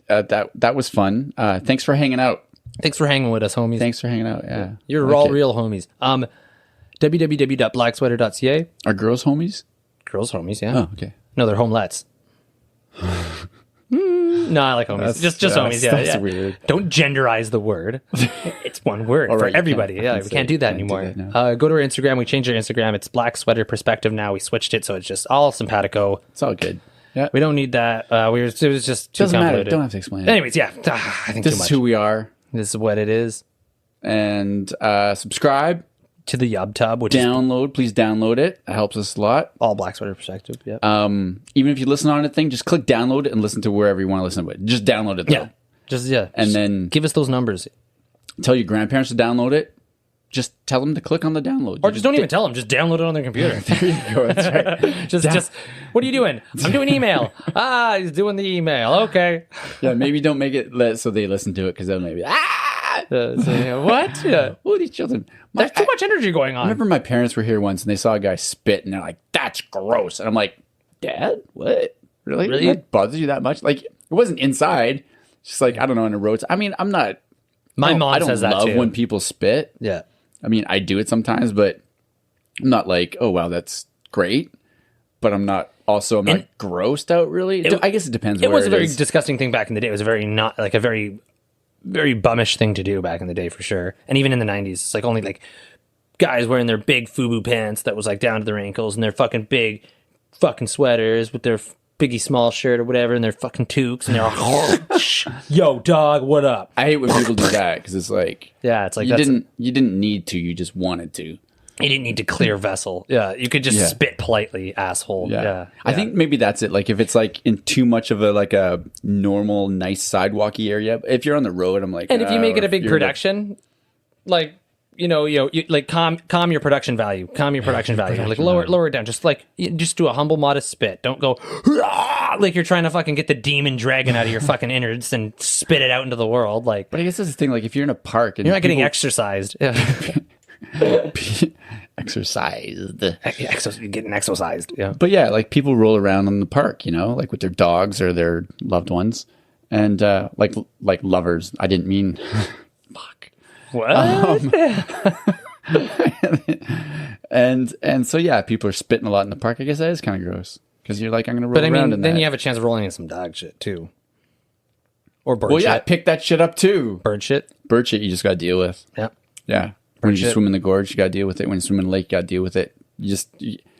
Speaker 2: That was fun. Thanks for hanging out.
Speaker 1: Thanks for hanging with us, homies.
Speaker 2: Thanks for hanging out. Yeah,
Speaker 1: You're all real homies. www.blacksweater.ca.
Speaker 2: Are girls homies?
Speaker 1: Girls homies, yeah.
Speaker 2: Oh, okay.
Speaker 1: No, they're homelets. No, I like homies. Just homies, yeah.
Speaker 2: That's
Speaker 1: yeah.
Speaker 2: weird.
Speaker 1: Don't genderize the word. It's one word for
Speaker 2: right,
Speaker 1: everybody. We can't do that anymore. Go to our Instagram. We changed our Instagram. It's Black Sweater Perspective now. We switched it, so it's just all simpatico.
Speaker 2: It's all good. Yeah.
Speaker 1: We don't need that. It was just too
Speaker 2: Doesn't matter.
Speaker 1: convoluted.
Speaker 2: Don't have to explain it.
Speaker 1: Anyways, yeah. I think
Speaker 2: This
Speaker 1: too much.
Speaker 2: is who we are.
Speaker 1: This is what it is.
Speaker 2: And subscribe.
Speaker 1: To the Yub Tub, which is
Speaker 2: Download. Please download it. It helps us a lot.
Speaker 1: all Black Sweater Perspective. Yeah.
Speaker 2: Even if you listen on a thing, just click download it and listen to wherever you want to listen to it. Just download it, though.
Speaker 1: Yeah. Just
Speaker 2: then
Speaker 1: give us those numbers.
Speaker 2: Tell your grandparents to download it. Just tell them to click on the download.
Speaker 1: Or just don't even tell them. Just download it on their computer.
Speaker 2: There you go. That's right.
Speaker 1: just, what are you doing? I'm doing email. He's doing the email. Okay.
Speaker 2: Yeah, maybe don't make it so they listen to it because they'll maybe,
Speaker 1: What? Yeah.
Speaker 2: Oh, these children.
Speaker 1: There's too much energy going
Speaker 2: I
Speaker 1: on.
Speaker 2: remember my parents were here once and they saw a guy spit and they're like, that's gross. And I'm like, Dad, what? Really? That bothers you that much? Like, it wasn't inside. It's just like, I don't know, in the roads. I mean,
Speaker 1: My mom says that
Speaker 2: I don't
Speaker 1: too.
Speaker 2: love when people spit.
Speaker 1: Yeah.
Speaker 2: I mean, I do it sometimes, but I'm not like, oh, wow, that's great. But I'm not grossed out, really. I guess it depends
Speaker 1: It
Speaker 2: where
Speaker 1: was a very
Speaker 2: is.
Speaker 1: disgusting thing back in the day. It was a very very bummish thing to do back in the day for sure. And even in the 90s, it's like only like guys wearing their big FUBU pants that was like down to their ankles and their fucking big fucking sweaters with their biggie small shirt or whatever and their fucking toques and they're all, yo, dog, what up?
Speaker 2: I hate when people do that because it's like,
Speaker 1: Yeah, it's like
Speaker 2: you didn't need to, you just wanted to.
Speaker 1: You didn't need to clear vessel. Yeah, you could just spit politely, asshole. Yeah.
Speaker 2: I think maybe that's it. Like if it's like in too much of a normal, nice sidewalky area. If you're on the road, I'm like,
Speaker 1: and if you make it a big
Speaker 2: you're
Speaker 1: production, like you like calm your production value. Calm your production value. Like lower it down. Just do a humble, modest spit. Don't go like you're trying to fucking get the demon dragon out of your fucking innards and spit it out into the world. Like,
Speaker 2: But I guess that's the thing. Like if you're in a park and
Speaker 1: you're not getting exercised. Yeah.
Speaker 2: exercised.
Speaker 1: You're getting exercised. Yeah.
Speaker 2: But yeah, like people roll around in the park, like with their dogs or their loved ones, and like lovers. I didn't mean. Fuck.
Speaker 1: What?
Speaker 2: And so yeah, people are spitting a lot in the park. I guess that is kind of gross because you're like, I'm gonna roll around in that.
Speaker 1: Then you have a chance of rolling in some dog shit too, or bird shit.
Speaker 2: Well, yeah, pick that shit up too.
Speaker 1: Bird shit.
Speaker 2: Bird shit, you just gotta deal with.
Speaker 1: Yeah.
Speaker 2: Yeah. When you swim in the gorge, you gotta deal with it. When you swim in the lake, you gotta deal with it. You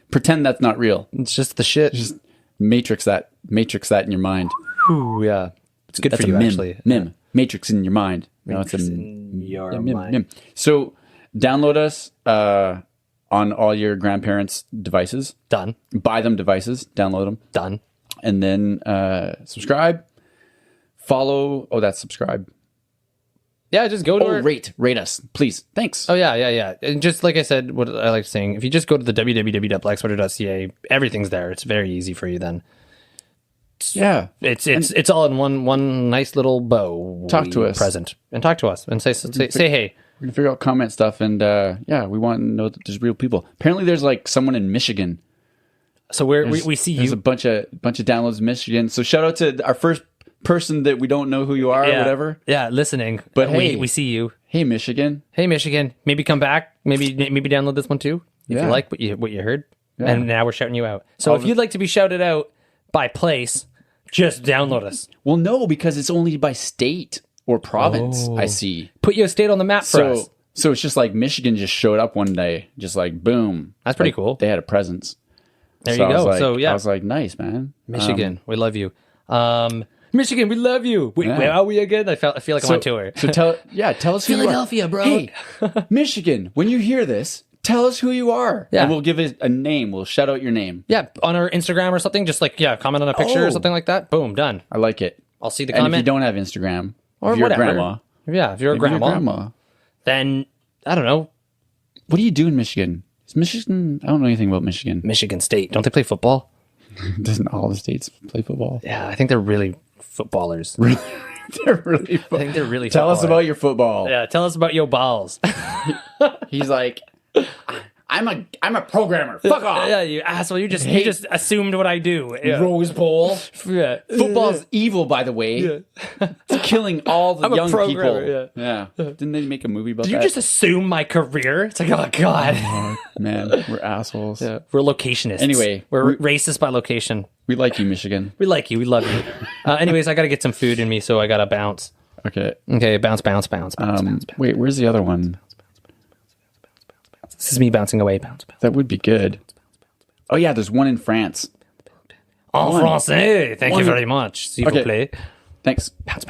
Speaker 2: pretend that's not real.
Speaker 1: It's just the shit.
Speaker 2: Just matrix that in your mind.
Speaker 1: Ooh, yeah. It's good
Speaker 2: That's
Speaker 1: for you,
Speaker 2: a mim,
Speaker 1: actually.
Speaker 2: Mim. Matrix in your mind.
Speaker 1: Matrix in your mind.
Speaker 2: Mim. So Download us on all your grandparents' devices.
Speaker 1: Done.
Speaker 2: Buy them devices. Download them.
Speaker 1: Done.
Speaker 2: And then subscribe. Follow. Oh, that's subscribe.
Speaker 1: Yeah, just go to
Speaker 2: Rate us, please. Thanks.
Speaker 1: Oh, yeah. And just like I said, what I like saying, if you just go to the www.blacksweater.ca, everything's there. It's very easy for you then.
Speaker 2: Yeah.
Speaker 1: It's all in one nice little bow.
Speaker 2: Talk to us.
Speaker 1: Present. And talk to us. And say hey.
Speaker 2: We're going to figure out comment stuff. And we want to know that there's real people. Apparently there's like someone in Michigan.
Speaker 1: So we see you.
Speaker 2: There's a bunch of downloads in Michigan. So shout out to our first person that we don't know who you are or whatever.
Speaker 1: Yeah, listening.
Speaker 2: But
Speaker 1: hey, we see you.
Speaker 2: Hey, Michigan.
Speaker 1: Hey, Michigan. Maybe come back. Maybe download this one too. If you like what you heard. Yeah. And now we're shouting you out. So if you'd like to be shouted out by place, just download us.
Speaker 2: Well, no, because it's only by state or province, I see.
Speaker 1: Put your state on the map for us.
Speaker 2: So it's just like Michigan just showed up one day. Just like, boom.
Speaker 1: That's pretty cool.
Speaker 2: They had a presence.
Speaker 1: There you go.
Speaker 2: I was like, nice, man.
Speaker 1: Michigan, we love you. Michigan, we love you. Wait, where are we again? I feel like I'm on tour.
Speaker 2: So tell us who
Speaker 1: Philadelphia,
Speaker 2: you are.
Speaker 1: bro.
Speaker 2: Hey, Michigan, when you hear this, tell us who you are.
Speaker 1: Yeah.
Speaker 2: And we'll give it a name. We'll shout out your name.
Speaker 1: Yeah, on our Instagram or something. Just like, comment on a picture or something like that. Boom, done.
Speaker 2: I like it.
Speaker 1: I'll see the
Speaker 2: and
Speaker 1: comment.
Speaker 2: if you don't have Instagram,
Speaker 1: or
Speaker 2: if you're
Speaker 1: whatever.
Speaker 2: a grandma.
Speaker 1: Yeah, if you're a grandma, then, I don't know.
Speaker 2: What do you do in Michigan? Is Michigan, I don't know anything about Michigan.
Speaker 1: Michigan State. Don't they play football?
Speaker 2: Doesn't all the states play football?
Speaker 1: Yeah, I think they're really footballers.
Speaker 2: They're really
Speaker 1: I think they're really
Speaker 2: Tell us about your football.
Speaker 1: Yeah, tell us about your balls.
Speaker 2: He's like, I'm a programmer. Fuck off.
Speaker 1: Yeah, you asshole. You just assumed what I do. Yeah.
Speaker 2: Rose Bowl.
Speaker 1: Yeah.
Speaker 2: Football's evil, by the way. Yeah. It's killing all the young people.
Speaker 1: Yeah.
Speaker 2: Didn't they make a movie about that?
Speaker 1: Did you just assume my career? It's like, oh, God.
Speaker 2: Oh, man, we're assholes.
Speaker 1: Yeah. We're locationists.
Speaker 2: Anyway.
Speaker 1: We're racist by location.
Speaker 2: We like you, Michigan.
Speaker 1: We like you. We love you. Anyways, I got to get some food in me, so I got to bounce.
Speaker 2: Okay.
Speaker 1: Okay, bounce.
Speaker 2: Wait, where's the other one?
Speaker 1: This is me bouncing away. Bounce.
Speaker 2: That would be good. Oh, yeah, there's one in France.
Speaker 1: En français. Thank you very much. S'il vous plaît.
Speaker 2: Thanks.
Speaker 1: Bounce.